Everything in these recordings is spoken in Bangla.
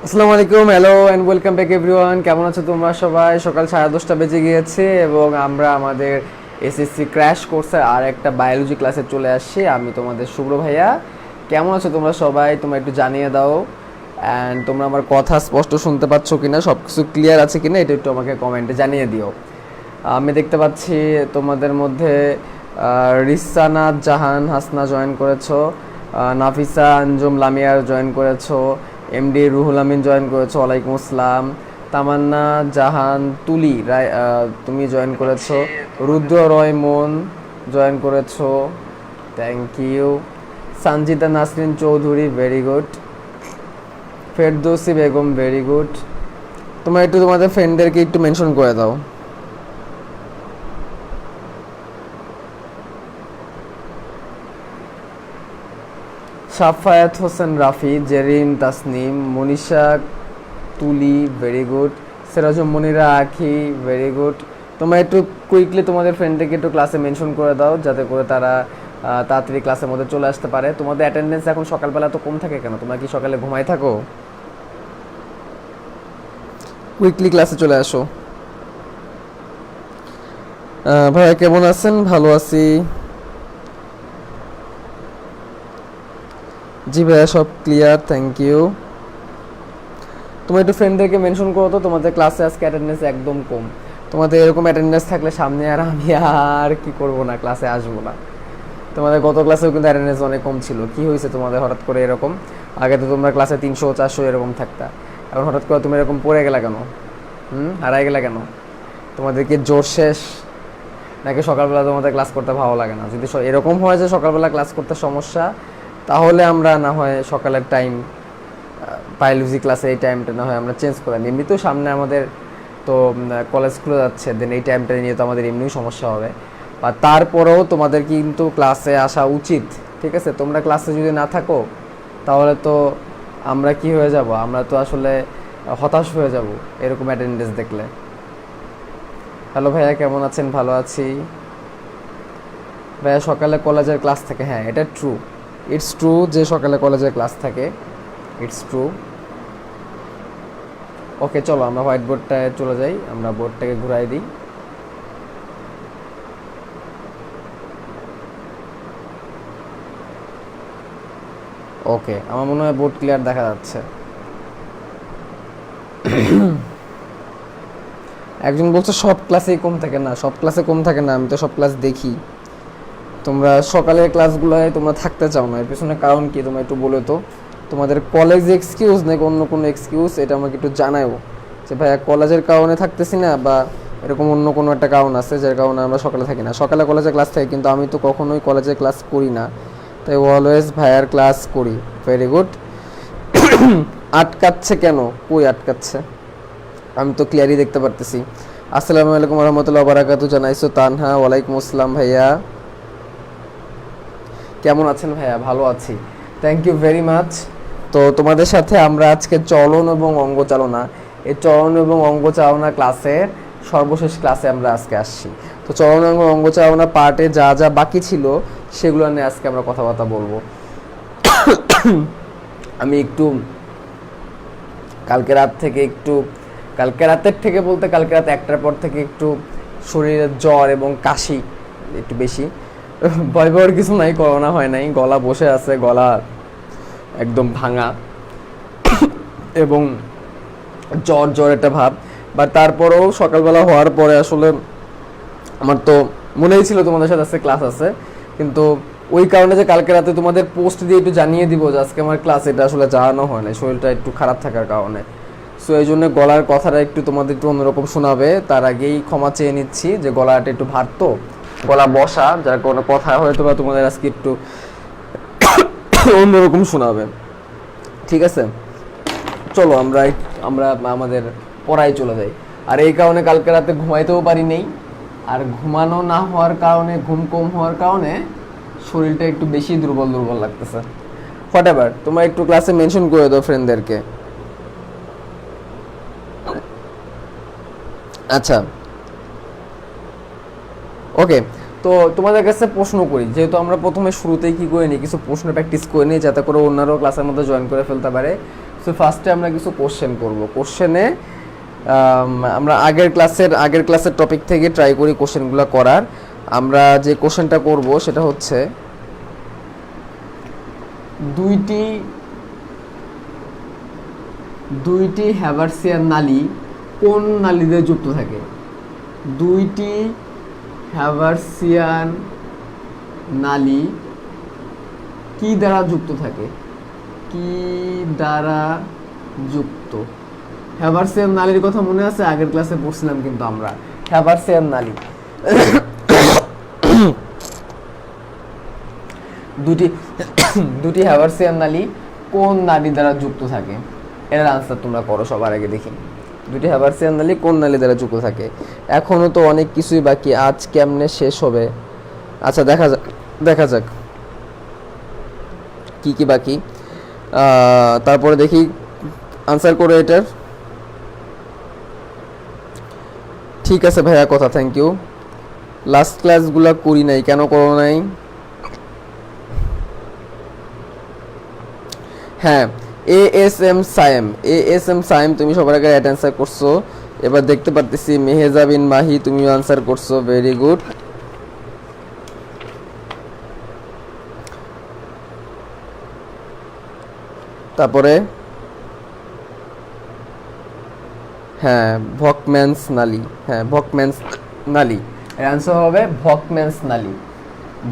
আসসালামু আলাইকুম, hello and welcome back everyone. কেমন আছো তোমরা সবাই? সকাল 10:30 বেজে গিয়েছে এবং আমরা আমাদের এসএসসি ক্র্যাশ কোর্সের আর একটা বায়োলজি ক্লাসে চলে আসছি। আমি তোমাদের শুভ্র ভাইয়া। কেমন আছো তোমরা সবাই? তোমরা একটু জানিয়ে দাও। অ্যান্ড তোমরা আমার কথা স্পষ্ট শুনতে পাচ্ছ কিনা, সব কিছু ক্লিয়ার আছে কিনা, এটা একটু আমাকে কমেন্টে জানিয়ে দিও। আমি দেখতে পাচ্ছি তোমাদের মধ্যে রিসানা জাহান হাসনা জয়েন করেছো, নাফিসা আঞ্জুম লামিয়ার জয়েন করেছো, এমডি রুহুল আমিন জয়েন করেছো, ওয়ালাইকুম আসসালাম। তামান্না জাহান তুলি রায় তুমি জয়েন করেছো, রুদ্র রয় মন জয়েন করেছো, thank you. Sanjita Nasrin Chowdhury very good, Ferdousi Begum very good. তোমরা একটু তোমাদের ফ্রেন্ডদেরকে একটু মেনশন করে দাও। সাফায়াত হোসেন রাফি, জেরিন তাসনিম, মনীষা তুলি ভেরি গুড, সিরাজুম মনিরা আখি ভেরি গুড। তোমরা একটু কুইকলি তোমাদের ফ্রেন্ডদেরকে একটু ক্লাসে মেনশন করে দাও, যাতে করে তারা তাড়াতাড়ি ক্লাসের মধ্যে চলে আসতে পারে। তোমাদের অ্যাটেন্ডেন্স এখন সকালবেলা তো কম থাকে কেন? তোমরা কি সকালে ঘুমাই থাকো? কুইকলি ক্লাসে চলে আসো। ভাইয়া কেমন আছেন? ভালো আছি। জি ভাইয়া, সব ক্লিয়ার, থ্যাংক ইউ। তোমরা একটু ফ্রেন্ডদেরকে মেনশন করো তো, তোমাদের ক্লাসে আজকে অ্যাটেন্ডেন্স একদম কম। তোমাদের এরকম অ্যাটেন্ডেন্স থাকলে সামনে আর আমি আর কি করব না, ক্লাসে আসবো না। তোমাদের গত ক্লাসেও কিন্তু অ্যাটেন্ডেন্স অনেক কম ছিল। কি হয়েছে তোমাদের হঠাৎ করে এরকম? আগে তো তোমরা ক্লাসে 300 400 এরকম থাকতা, এখন হঠাৎ করে তুমি এরকম পড়ে গেলা কেন? হারাই গেলা কেন? তোমাদের কি জোর শেষ, নাকি সকালবেলা তোমাদের ক্লাস করতে ভালো লাগে না? যদি এরকম হয় যে সকালবেলা ক্লাস করতে সমস্যা, তাহলে আমরা না হয় সকালের টাইম বায়োলজি ক্লাসে এই টাইমটা না হয় আমরা চেঞ্জ করলাম। এমনিতেও সামনে আমাদের তো কলেজ খুলে যাচ্ছে, দেন এই টাইমটা নিয়ে তো আমাদের এমনিও সমস্যা হবে। বা তারপরেও তোমাদের কিন্তু ক্লাসে আসা উচিত, ঠিক আছে? তোমরা ক্লাসে যদি না থাকো তাহলে তো আমরা কি হয়ে যাব? আমরা তো আসলে হতাশ হয়ে যাব এরকম অ্যাটেন্ডেন্স দেখলে। হ্যালো ভাইয়া, কেমন আছেন? ভালো আছি ভাইয়া। সকালে কলেজের ক্লাস থাকে, হ্যাঁ এটা ট্রু, ইটস ট্রু যে সকালে কলেজের ক্লাস থাকে, ইটস ট্রু। ওকে, চলো আমরা হোয়াইট বোর্ডটায় চলে যাই, আমরা বোর্ডটাকে ঘুরাই দিই। ওকে, আমার মনে হয় বোর্ড ক্লিয়ার দেখা যাচ্ছে। একজন বলছে সব ক্লাসেই কম থাকে, না সব ক্লাসে কম থাকে না, আমি তো সব ক্লাস দেখি। তোমরা সকালের ক্লাসগুলোয় তোমরা থাকতে চাও না, এর পিছনে কারণ কি তোমরা একটু বলো তো। তোমাদের কলেজ এক্সকিউজ নাকি অন্য কোনো এক্সকিউজ, এটা আমাকে একটু জানাও। যে ভাইয়া কলেজের কারণে থাকতেছি না, বা এরকম অন্য কোনো একটা কারণ আছে যার কারণে আমরা সকালে থাকি না। সকালে কলেজে ক্লাস থাকে, কিন্তু আমি তো কখনোই কলেজে ক্লাস করি না, তাই অলওয়েজ ভাইয়ার ক্লাস করি। Very good. আটকাচ্ছে কেন? কই আটকাচ্ছে? আমি তো ক্লিয়ারই দেখতে পারতেছি। আসসালামু আলাইকুম রহমতুল্লাহ বারাকাতু জানাইছো তানহা। ওয়ালাইকুম আসসালাম ভাইয়া, কেমন আছেন ভাইয়া? ভালো আছি, থ্যাংক ইউ ভেরি মাচ। তো তোমাদের সাথে আমরা আজকে চলন এবং অঙ্গ চালনা, এই চলন এবং অঙ্গ চালনা ক্লাসের সর্বশেষ ক্লাসে আমরা আজকে আসছি। তো চলন এবং অঙ্গ চালনা পার্টে যা যা বাকি ছিল সেগুলো নিয়ে আজকে আমরা কথাবার্তা বলবো। আমি একটু কালকে রাত থেকে একটু, কালকে রাতের থেকে বলতে কালকে রাত 1টার পর থেকে একটু শরীরে জ্বর এবং কাশি একটু বেশি। ভয় পাওয়ার কিছু নাই, করোনা হয় নাই, গলা বসে আছে, গলা একদম ভাঙা এবং জ্বর জ্বর একটা ভাব। বাট তারপরেও সকালবেলা হওয়ার পরে আসলে আমার তো মনেই ছিল তোমাদের সাথে আজকে ক্লাস আছে, কিন্তু ওই কারণে যে কালকে রাতে তোমাদের পোস্ট দিয়ে একটু জানিয়ে দিব যে আজকে আমার ক্লাস, এটা আসলে জানানো হয় না, শরীরটা একটু খারাপ থাকার কারণে। সো এই জন্য গলার কথাটা একটু তোমাদের একটু অন্যরকম শোনাবে। তার আগেই ক্ষমা চেয়ে নিচ্ছি যে গলাটা একটু ভার, তো গলা বসা, যার কোনো কথা হয়তো বা তোমাদের আজকে একটু অন্যরকম শোনাবে, ঠিক আছে? চলো আমরা আমরা আমাদের পড়ায় চলে যাই। আর এই কারণে কালকে রাতে ঘুমাইতেও পারি নেই, আর ঘুমানো না হওয়ার কারণে, ঘুম কম হওয়ার কারণে শরীরটা একটু বেশি দুর্বল দুর্বল লাগতেছে। হোয়াট এভার, তোমরা একটু ক্লাসে মেনশন করে দাও ফ্রেন্ডদেরকে। আচ্ছা, ওকে। তো তোমাদের কাছে প্রশ্ন করি, যেহেতু আমরা প্রথমে শুরুতেই কি করে নিই, কিছু প্রশ্ন প্র্যাকটিস করে নিই, যাতে করে অন্যরাও ক্লাসের মধ্যে জয়েন করে ফেলতে পারে। সো ফার্স্টে আমরা কিছু কোশ্চেন করব। কোশ্চেনে আমরা আগের ক্লাসের টপিক থেকে ট্রাই করি কোশ্চেনগুলো করার। আমরা যে কোশ্চেনটা করব সেটা হচ্ছে দুইটি হ্যাভার্সিয়ান নালী কোন নালী দিয়ে যুক্ত থাকে? দুইটি হ্যাভার্সিয়ান নালী কি দ্বারা যুক্ত থাকে? কি দ্বারা যুক্ত? হ্যাভার্সিয়ান নালীর কথা মনে আছে? আগের ক্লাসে পড়ছিলাম কিন্তু আমরা হ্যাভার্সিয়ান নালী। দুটি হ্যাভার্সিয়ান নালী কোন নালী দ্বারা যুক্ত থাকে? এর আনসার তোমরা করো সবার আগে দেখি। দুটি হ্যাভার্সিয়ান নালী কোন নালী দ্বারা যুক্ত থাকে? এখনো তো অনেক কিছুই বাকি, আজ কেমনে শেষ হবে? আচ্ছা দেখা যাক কি কি বাকি। তারপরে দেখি আনসার করে এটার। ঠিক আছে ভাইয়া, কথা থ্যাংক ইউ। লাস্ট ক্লাসগুলো করি নাই, কেন করো নাই? হ্যাঁ, ASM সায়েম তুমি সবার আগে রাইট অ্যান্সার করছো। এবার দেখতে পারতেছি মেহেজা বিন মাহি তুমিও আনসার করছো, ভেরি গুড। তারপরে হ্যাঁ ভকম্যান্স নালী, হ্যাঁ ভকম্যান্স নালী, এর আনসার হবে ভকম্যান্স নালী।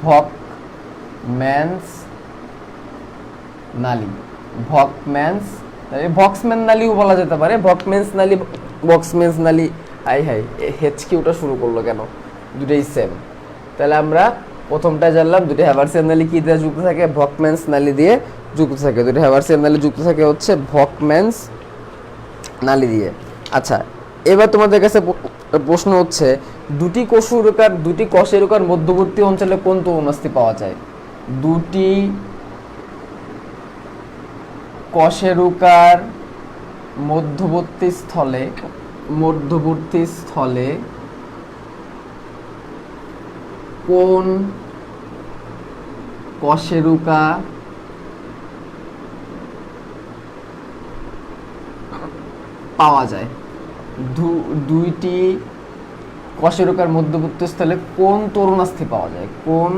ভকম্যান্স নালী, ভক্সম্যান নালীও বলা যেতে পারে। ভক্সম্যান্স নালী। হাই হেচকিউটা শুরু করলো কেন? দুটোই সেম। তাহলে আমরা প্রথমটা জানলাম দুটো হ্যাভার্সিয়ান নালী কি দিয়ে যুক্ত থাকে? ভকম্যান্স নালী দিয়ে যুক্ত থাকে। দুটো হ্যাভার্সিয়ান নালী যুক্ত থাকে হচ্ছে ভকম্যান্স নালী দিয়ে। আচ্ছা, এবার তোমাদের কাছে প্রশ্ন হচ্ছে দুটি কশেরুকার মধ্যবর্তী অঞ্চলে কোন তরুণাস্থি পাওয়া যায়? দুটি কশেরুকার মধ্যবর্তী স্থলে কোন কশেরুকা পাওয়া যায়? দুইটি কশেরুকার মধ্যবর্তী স্থলে কোন তরুণাস্থি পাওয়া যায়? কোন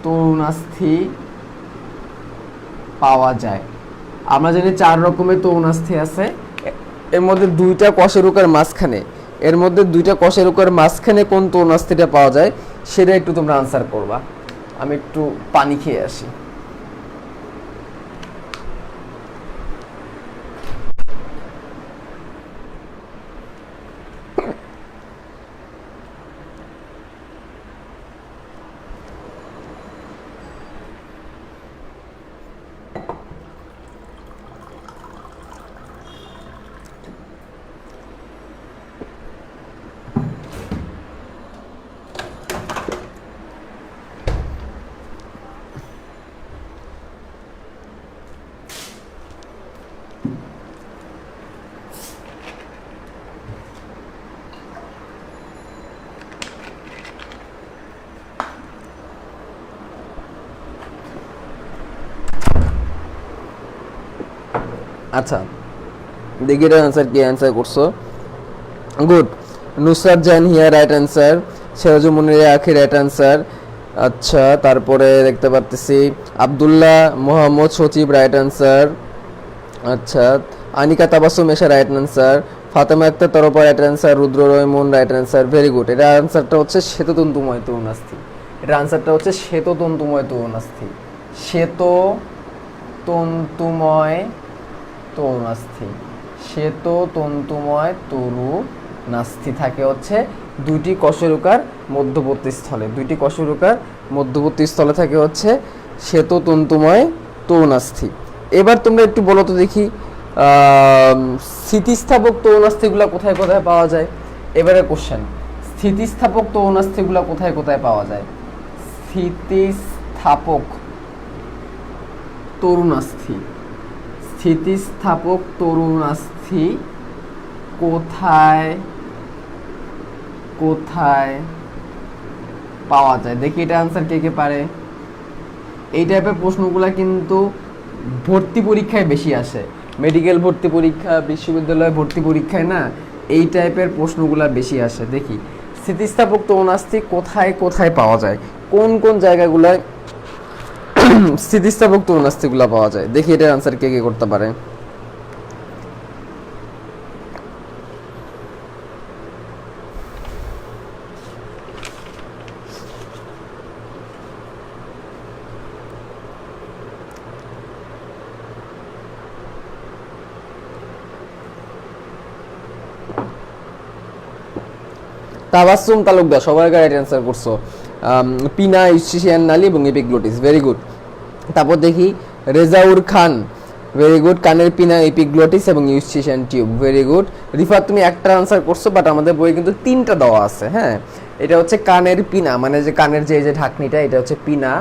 তরুণাস্থি পাওয়া যায়? আমরা জানি 4 রকমের তরুণাস্থি আছে। এর মধ্যে দুইটা কশেরুকার মাঝখানে কোন তরুণাস্থিটা পাওয়া যায় সেটা একটু তোমরা আনসার করবা। আমি একটু পানি খেয়ে আসি। আচ্ছা দেখি এটার আনসার কি আনসার করছো। গুড, নুসরাত জাহান হিয়া রাইট আনসার, সিরাজুল মুনির আখি রাইট আনসার। আচ্ছা তারপরে দেখতে পাচ্ছি আব্দুল্লাহ মোহাম্মদ সচিব রাইট আনসার। আচ্ছা Anika Tabassum Esha right answer, Fatema Akter Torfa right answer, Rudra Roymon right answer, very good. এটা আনসারটা হচ্ছে শ্বেততন্তুময় তরুণাস্থি। এটা আনসারটা হচ্ছে শ্বেততন্তুময় তরুণাস্থি। শ্বেততন্তুময় তরুণাস্থি থাকে হচ্ছে দুইটি কশেরুকার মধ্যবর্তী স্থলে থাকে হচ্ছে শ্বেততন্তুময় তরুণাস্থি। এবার তোমরা একটু বলো তো দেখি স্থিতিস্থাপক তরুণাস্থিগুলো কোথায় কোথায় পাওয়া যায়? এবারে কোশ্চেন, স্থিতিস্থাপক তরুণাস্থিগুলো কোথায় কোথায় পাওয়া যায়? স্থিতিস্থাপক তরুণাস্থি কোথায় কোথায় পাওয়া যায়? দেখি এটা আনসার কে কে পারে। এই টাইপের প্রশ্নগুলো কিন্তু ভর্তি পরীক্ষায় বেশি আসে। মেডিকেল ভর্তি পরীক্ষা, বিশ্ববিদ্যালয় ভর্তি পরীক্ষায় না এই টাইপের প্রশ্নগুলো বেশি আসে। দেখি স্থিতিস্থাপক তরুণাস্থি কোথায় কোথায় পাওয়া যায়, কোন কোন জায়গাগুলোয় স্থিতিস্থাপক তরুণাস্থিগুলো পাওয়া যায়। দেখি এটার আনসার কে কে করতে পারে। তাবাসসুম তালুকদার সবার আগে রাইট অ্যান্সার করছো। পিনা, ইউস্টিশিয়ান নালী এবং এপিগ্লোটিস, ভেরি গুড। তারপর দেখি রেজাউর খান, ভেরি গুড, কানের পিনা, এপিগ্লোটিস এবং ইউস্টিশিয়ান টিউব, ভেরি গুড। রিফাত তুমি একটা আনসার করছো, বাট আমাদের বইয়ে কিন্তু 3টা দেওয়া আছে। হ্যাঁ, এটা হচ্ছে কানের পিনা, মানে যে কানের যে ঢাকনিটা, এটা হচ্ছে পিনা।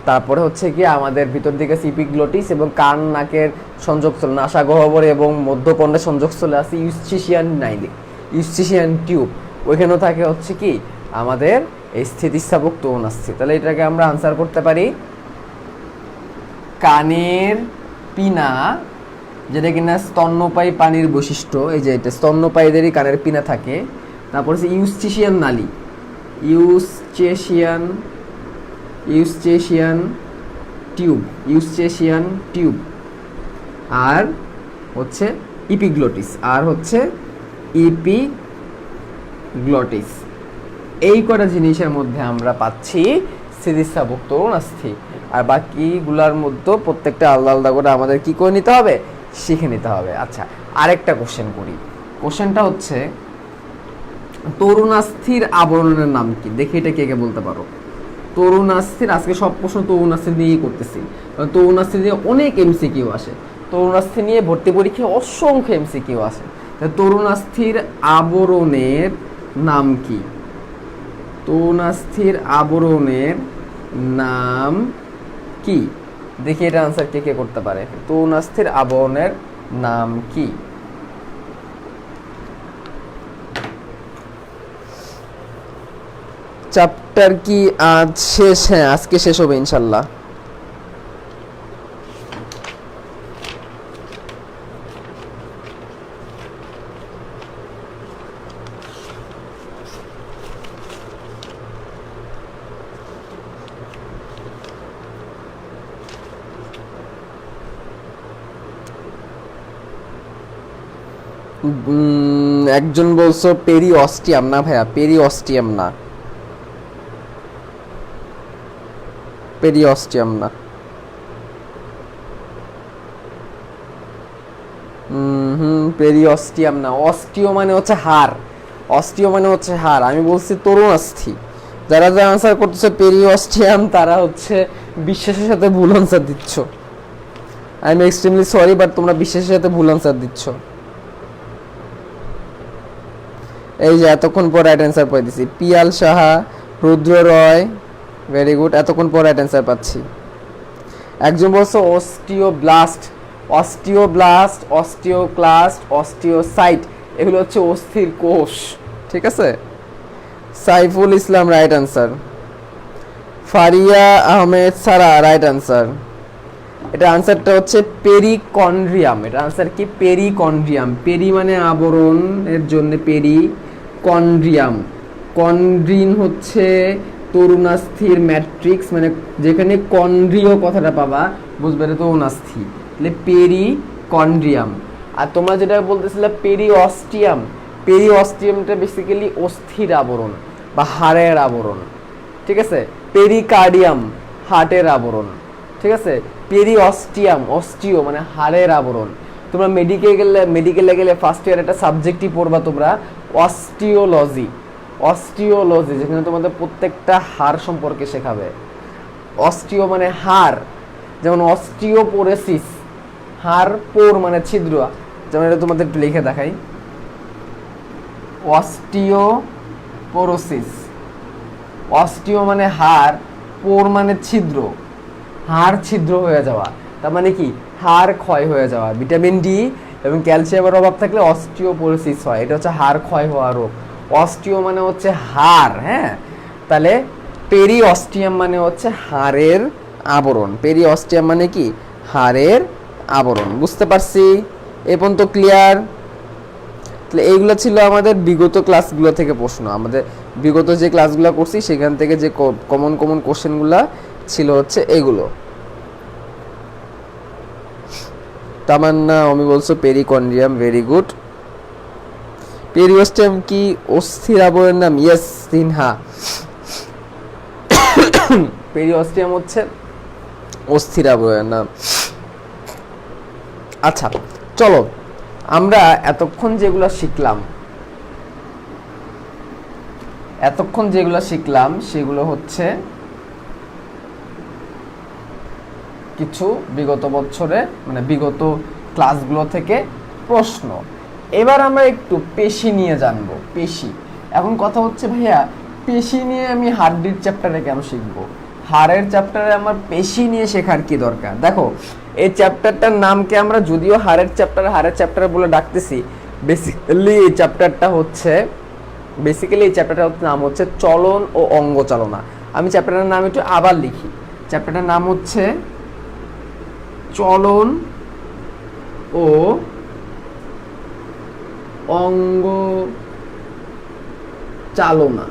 তারপরে হচ্ছে কি আমাদের ভিতর দিকে এপিগ্লোটিস এবং কান নাকের সংযোগস্থল, নাসাগহ্বর এবং মধ্যকর্ণের সংযোগস্থলে আছে ইউস্টিশিয়ান নালী, ইউস্টিশিয়ান টিউব। ওইখানেও থাকে হচ্ছে কি আমাদের এই স্থিতিস্থাপক তরুণাস্থি। তাহলে এটাকে আমরা আনসার করতে পারি কানের পিনা, যেটা কিনা স্তন্যপায়ী পানির বৈশিষ্ট্য। এই যে এটা স্তন্যপায়ীদেরই কানের পিনা থাকে। তারপর হচ্ছে ইউস্টিশিয়ান নালী, ইউস্টেশিয়ান টিউব, আর হচ্ছে ইপিগ্লোটিস, ইপিগ্লোটিস। এই কটা জিনিসের মধ্যে আমরা পাচ্ছি স্থিতিস্থাপক তরুণাস্থি। আর বাকিগুলার মধ্যে প্রত্যেকটা আলাদা আলাদা করে আমাদের কি করে নিতে হবে, শিখে নিতে হবে। আচ্ছা, আরেকটা কোশ্চেন করি। কোশ্চেনটা হচ্ছে তরুণাস্থির আবরণের নাম কি? দেখি এটা কে কে বলতে পারো। তরুণাস্থির, আজকে সব প্রশ্ন তরুণাস্থি নিয়েই করতেছি। তরুণাস্থি নিয়ে অনেক এমসিকিউ আসে, তরুণাস্থি নিয়ে ভর্তি পরীক্ষায় অসংখ্য এমসিকিউ আসে। তরুণাস্থির আবরণের নাম কি? তরুণাস্থির আবরণের নাম কি? দেখি এটা আনসার কে কে করতে পারে। তরুণাস্থির আবরণের নাম কি? চ্যাপ্টার কি আজ শেষ? হ্যাঁ, আজকে শেষ হবে ইনশাল্লাহ। একজন বলছো পেরিঅস্টিয়াম, না ভাইয়া, পেরিঅস্টিয়াম না, পেরিঅস্টিয়াম না। পেরিঅস্টিয়াম না। অস্টিও মানে হচ্ছে হাড়, অস্টিও মানে হচ্ছে হাড়। আমি বলছি তরুণাস্থি। যারা যারা আনসার করতেছে পেরিঅস্টিয়াম, তারা হচ্ছে বিশ্বাসের সাথে ভুল আনসার দিচ্ছ। I am extremely sorry, but তোমরা বিশ্বাসের সাথে ভুল আনসার দিচ্ছ। এই যে এতক্ষণ পর রাইট অ্যান্সার পেয়ে দিছি। পিয়াল সাহা, রুদ্র রয়, ভেরি গুড, এতক্ষণ পর রাইট অ্যান্সার পাচ্ছি। একজন বলছে অস্টিওক্লাস্ট, অস্টিওসাইট, এগুলো হচ্ছে অস্থির কোষ। ঠিক আছে, সাইফুল ইসলাম রাইট অ্যান্সার। ফারিয়া আহমেদ সারা রাইট অ্যান্সার। এটা আনসারটা হচ্ছে পেরিকন্ড্রিয়াম। এটা আনসার কি? পেরিকন্ড্রিয়াম। পেরি মানে আবরণ, এর জন্য পেরিকন্ড্রিয়াম। কন্ড্রিন হচ্ছে তরুণাস্থির ম্যাট্রিক্স, মানে যেখানে কন্ড্রিয় কথাটা পাবা বুঝবে এটা তরুণাস্থি, তাহলে পেরিকন্ড্রিয়াম। আর তোমরা যেটা বলতেছিলে পেরিঅস্টিয়াম, পেরিঅস্টিয়ামটা বেসিক্যালি অস্থির আবরণ বা হাড়ের আবরণ। ঠিক আছে, পেরিকার্ডিয়াম হার্টের আবরণ। ঠিক আছে, পেরিঅস্টিয়াম, অস্টিও মানে হাড়ের আবরণ। তোমরা মেডিকেলে গেলে ফার্স্ট ইয়ার একটা সাবজেক্টই পড়বা তোমরা, অস্টিওলজি, যেখানে তোমাদের প্রত্যেকটা হাড় সম্পর্কে শেখাবে। অস্টিও মানে হাড়, যেমন অস্টিওপোরোসিস, হাড়, পোর মানে ছিদ্র, যেমন এটা তোমাদের একটু লিখে দেখাই। অস্টিওপোরোসিস, অস্টিও মানে হাড়, পোর মানে ছিদ্র, হাড় ছিদ্র হয়ে যাওয়া, তার মানে কি হাড় ক্ষয় হয়ে যাওয়া। ভিটামিন ডি এবং ক্যালসিয়ামের অভাব থাকলে অস্টিওপোরোসিস হয়, এটা হচ্ছে হাড় ক্ষয় হওয়া রোগ। অস্টিও মানে হচ্ছে হাড়, হ্যাঁ, তাহলে পেরিঅস্টিয়াম মানে হচ্ছে হাড়ের আবরণ। পেরিঅস্টিয়াম মানে কি? হাড়ের আবরণ। বুঝতে পারছি? এই পর্যন্ত ক্লিয়ার? তাহলে এইগুলো ছিল আমাদের বিগত ক্লাসগুলো থেকে প্রশ্ন। আমাদের বিগত যে ক্লাসগুলো করছি সেখান থেকে যে কমন কমন কোশ্চেনগুলো ছিল হচ্ছে এগুলো। তামান্না আমি বলছো পেরিকন্ড্রিয়াম, ভেরি গুড। পেরিওস্টেম কি অস্থির আবরণের নাম? ইয়েস সিনহা, পেরিওস্টেম হচ্ছে অস্থির আবরণের নাম। আচ্ছা চলো, আমরা এতক্ষণ যেগুলো শিখলাম সেগুলো হচ্ছে কিছু বিগত বছরে মানে বিগত ক্লাসগুলো থেকে প্রশ্ন। এবার আমরা একটু পেশি নিয়ে জানবো। পেশি, এখন কথা হচ্ছে ভাইয়া পেশি নিয়ে আমি হাড্ডির চ্যাপ্টারে কেন শিখবো? হাড়ের চ্যাপ্টারে আমার পেশি নিয়ে শেখার কি দরকার? দেখো এই চ্যাপ্টারটার নামকে আমরা যদিও হাড়ের চ্যাপ্টার বলে ডাকতেছি, বেসিক্যালি এই চ্যাপ্টারটার নাম হচ্ছে চলন ও অঙ্গ চালনা। আমি চ্যাপ্টারটার নাম একটু আবার লিখি। চ্যাপ্টারটার নাম হচ্ছে চলন ও অঙ্গ চালনা।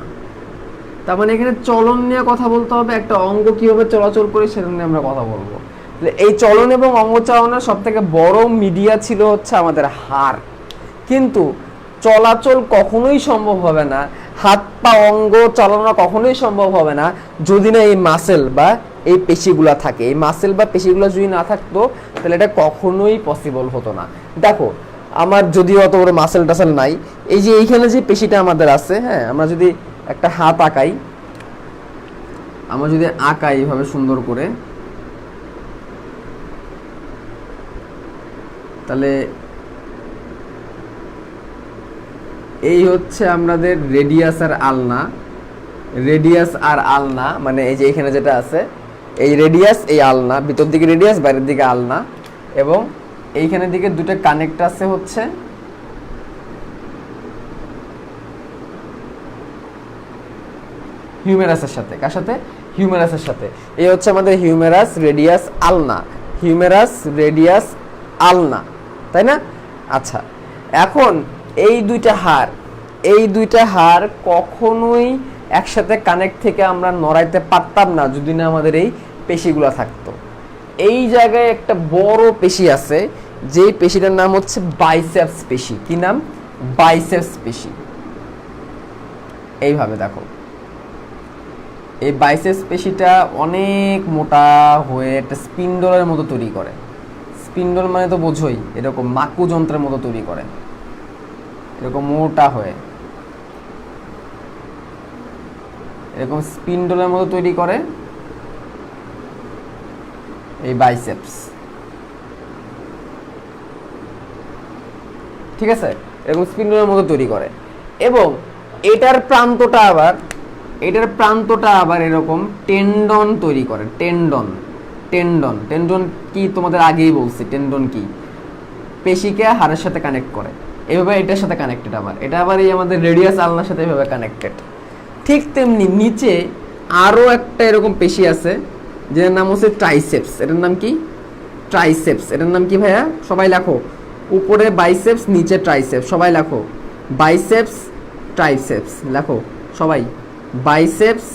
তার মানে এখানে চলন নিয়ে কথা বলতে হবে, একটা অঙ্গ কিভাবে চলাচল করে সেটা নিয়ে আমরা কথা বলবো। এই চলন এবং অঙ্গ চালনার সব থেকে বড় মিডিয়া ছিল হচ্ছে আমাদের হাড়। কিন্তু চলাচল কখনোই সম্ভব হবে না, হাত পা অঙ্গ চালনা কখনোই সম্ভব হবে না যদি না এই মাসেল বা এই পেশিগুলা থাকে। এই মাসেল বা পেশিগুলো যদি না থাকতো তাহলে এটা কখনোই পসিবল হতো না। দেখো আমার যদিও অত বড় মাসেল টাসেল নাই, এই যে এইখানে যে পেশিটা আমাদের আছে, হ্যাঁ, আমরা যদি একটা হাত আঁকাই, এইভাবে সুন্দর করে, তাহলে এই হচ্ছে আমাদের রেডিয়াস আর আলনা, মানে এই যে এখানে যেটা আছে এই রেডিয়াস, এই আলনা, ভিতর দিকে রেডিয়াস, বাইরের দিকে আলনা, এবং এইখানের দিকে দুটো কানেক্ট আছে হচ্ছে হিউমেরাসের সাথে। কার সাথে? হিউমেরাসের সাথে। এই হচ্ছে আমাদের হিউমেরাস, রেডিয়াস, আলনা, তাই না? আচ্ছা, এখন এই দুইটা হাড় কখনোই একসাথে কানেক্ট থেকে আমরা নড়াইতে পারতাম না যদি না আমাদের এই পেশিগুলো থাকতো। এই জায়গায় একটা বড় পেশি আছে, যেই পেশিটার নাম হচ্ছে বাইসেপস পেশি। কি নাম? বাইসেপস পেশি। এইভাবে দেখো, এই বাইসেপস পেশিটা অনেক মোটা হয়ে একটা স্পিন্ডলের মতো তৈরি করে। স্পিন্ডল মানে তো বোঝোই, এরকম মাকু যন্ত্রের মতো তৈরি করে, এরকম মোটা হয়ে এরকম স্পিন্ডলের মতো তৈরি করে এই বাইসেপস। ঠিক আছে, এরকম স্পিন্ডলের মতো তৈরি করে, এবং এটার প্রান্তটা আবার এরকম টেন্ডন তৈরি করে। টেন্ডন কি তোমাদের আগেই বলছি, টেন্ডন কি? পেশিকে হাড়ের সাথে কানেক্ট করে, এভাবে এটার সাথে কানেক্টেড। এটা আবার এই আমাদের রেডিয়াস আলনার সাথে এভাবে কানেক্টেড। ঠিক তেমনি নিচে আরো একটা এরকম পেশি আছে যার নাম হচ্ছে ট্রাইসেপস। এটার নাম কি? ট্রাইসেপস। এটার নাম কি ভাইয়া? সবাই লেখো, উপরে বাইসেপস, নিচে ট্রাইসেপস। সবাই লেখো বাইসেপস, ট্রাইসেপস। লেখো সবাই বাইসেপস,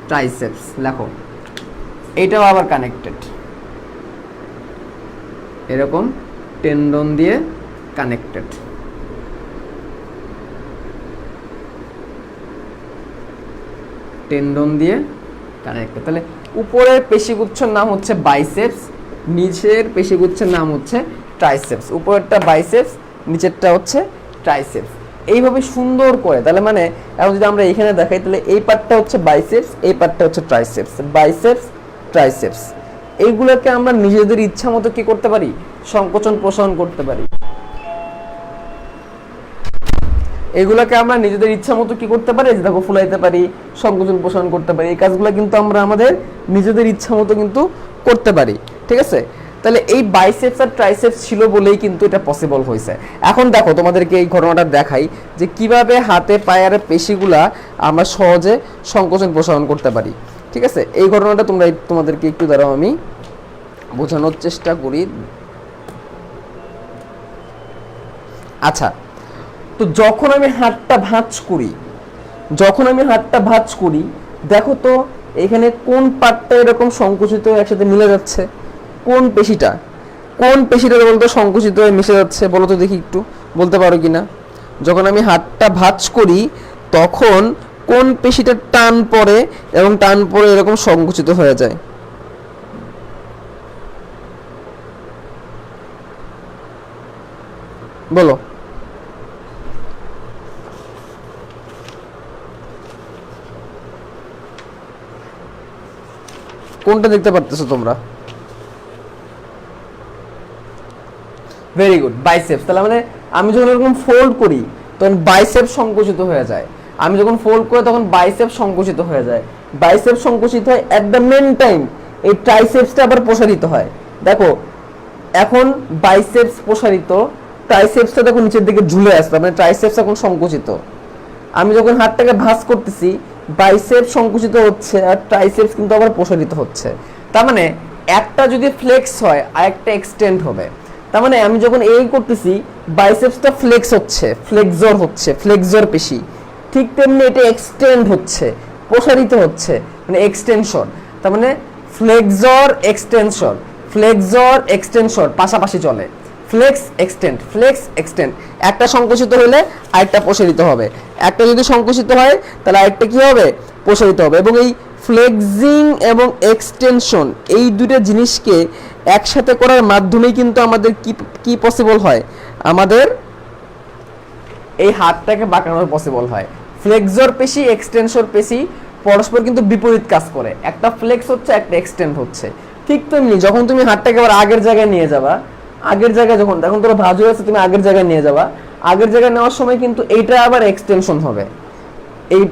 ট্রাইসেপস লেখো। এটাও আবার কানেক্টেড, এরকম টেন্ডন দিয়ে কানেক্টেড। তাহলে উপরের পেশিগুচ্ছের নাম হচ্ছে বাইসেপস, নিচের পেশিগুচ্ছের নাম হচ্ছে ট্রাইসেপস। উপরেরটা বাইসেপস, নিচেরটা হচ্ছে ট্রাইসেপস। এইভাবে সুন্দর করে, তাহলে মানে এখন যদি আমরা এখানে দেখাই তাহলে এই পার্টটা হচ্ছে বাইসেপস, এই পার্টটা হচ্ছে ট্রাইসেপস। বাইসেপস, ট্রাইসেপস, এইগুলোকে আমরা নিজেদের ইচ্ছা মতো কি করতে পারি? সংকোচন প্রসারণ করতে পারি। এগুলোকে আমরা নিজেদের ইচ্ছা মতো কি করতে পারি? দেখো ফুলাইতে পারি, সংকোচন প্রসারণ করতে পারি। এই কাজগুলো কিন্তু আমরা আমাদের নিজেদের ইচ্ছা মতো কিন্তু করতে পারি। ঠিক আছে, তাহলে এই বাইসেপস আর ট্রাইসেপস ছিল বলেই কিন্তু এটা পসিবল হয়েছে। এখন দেখো তোমাদেরকে এই ঘটনাটা দেখাই যে কিভাবে হাতে পায়ের পেশিগুলা আমরা সহজে সংকোচন প্রসারণ করতে পারি। ঠিক আছে, এই ঘটনাটা তোমাদেরকে একটু দাঁড়াও আমি বোঝানোর চেষ্টা করি। আচ্ছা, তো যখন আমি হাতটা ভাঁজ করি, দেখো তো এখানে কোন পার্টটা এরকম সংকুচিত হয়ে একসাথে মিলে যাচ্ছে? কোন পেশিটা বলতো সংকুচিত হয়ে মিশে যাচ্ছে? বলো তো দেখি, একটু বলতে পারো কিনা? যখন আমি হাতটা ভাঁজ করি তখন কোন পেশিটা টান পড়ে এবং টান পড়ে এরকম সংকুচিত হয়ে যায়? বলো। কোনটা দেখতে পারতেছো তোমরা? Very good, biceps. তাহলে মানে আমি যখন এরকম ফোল্ড করি তখন বাইসেপস সংকুচিত হয়ে যায়। আমি যখন ফোল্ড করি তখন বাইসেপস সংকুচিত হয়ে যায়। বাইসেপস সংকুচিত হয়, এট দ্য মেন টাইম এই ট্রাইসেপসটা আবার প্রসারিত হয়। দেখো এখন বাইসেপস প্রসারিত, ট্রাইসেপসটা দেখো নিচের দিকে ঝুলে আসছে, মানে ট্রাইসেপস এখন সংকুচিত। আমি যখন হাতটাকে ভাঁজ করতেছি বাইসেপস সংকুচিত হচ্ছে আর ট্রাইসেপস কিন্তু আবার প্রসারিত হচ্ছে। তার মানে একটা যদি ফ্লেক্স হয় আর একটা এক্সটেন্ড হবে। তার মানে আমি যখন এই করতেছি বাইসেপসটা ফ্লেক্স হচ্ছে, ফ্লেক্সর পেশি। ঠিক তেমনি এটা এক্সটেন্ড হচ্ছে, প্রসারিত হচ্ছে, মানে এক্সটেনশন। তার মানে ফ্লেক্সর এক্সটেনশন পাশাপাশি চলে। ফ্লেক্স এক্সটেন্ড, একটা সংকুচিত হলে আরেকটা প্রসারিত হবে, একটা যদি সংকুচিত হয় তাহলে আরেকটা কি হবে? প্রসারিত হবে। এবং এই ফ্লেক্সিং এবং এক্সটেনশন এই দুটো জিনিসকে একসাথে করার মাধ্যমেই কিন্তু আমাদের কি পসিবল হয়? আমাদের এই হাতটাকে বাঁকানোর পসিবল হয়। ফ্লেক্সর পেশি, এক্সটেনশন পেশি পরস্পর কিন্তু বিপরীত কাজ করে, একটা ফ্লেক্স হচ্ছে, একটা এক্সটেন্ড হচ্ছে। ঠিক তেমনি যখন তুমি হাতটাকে আবার আগের জায়গায় নিয়ে যাবা, যখন তোরা ভাঁজ হয়ে আছে তুমি আগের জায়গায় নিয়ে যাবা, আগের জায়গায় নেওয়ার সময় কিন্তু এইটা আবার এক্সটেনশন হবে। এই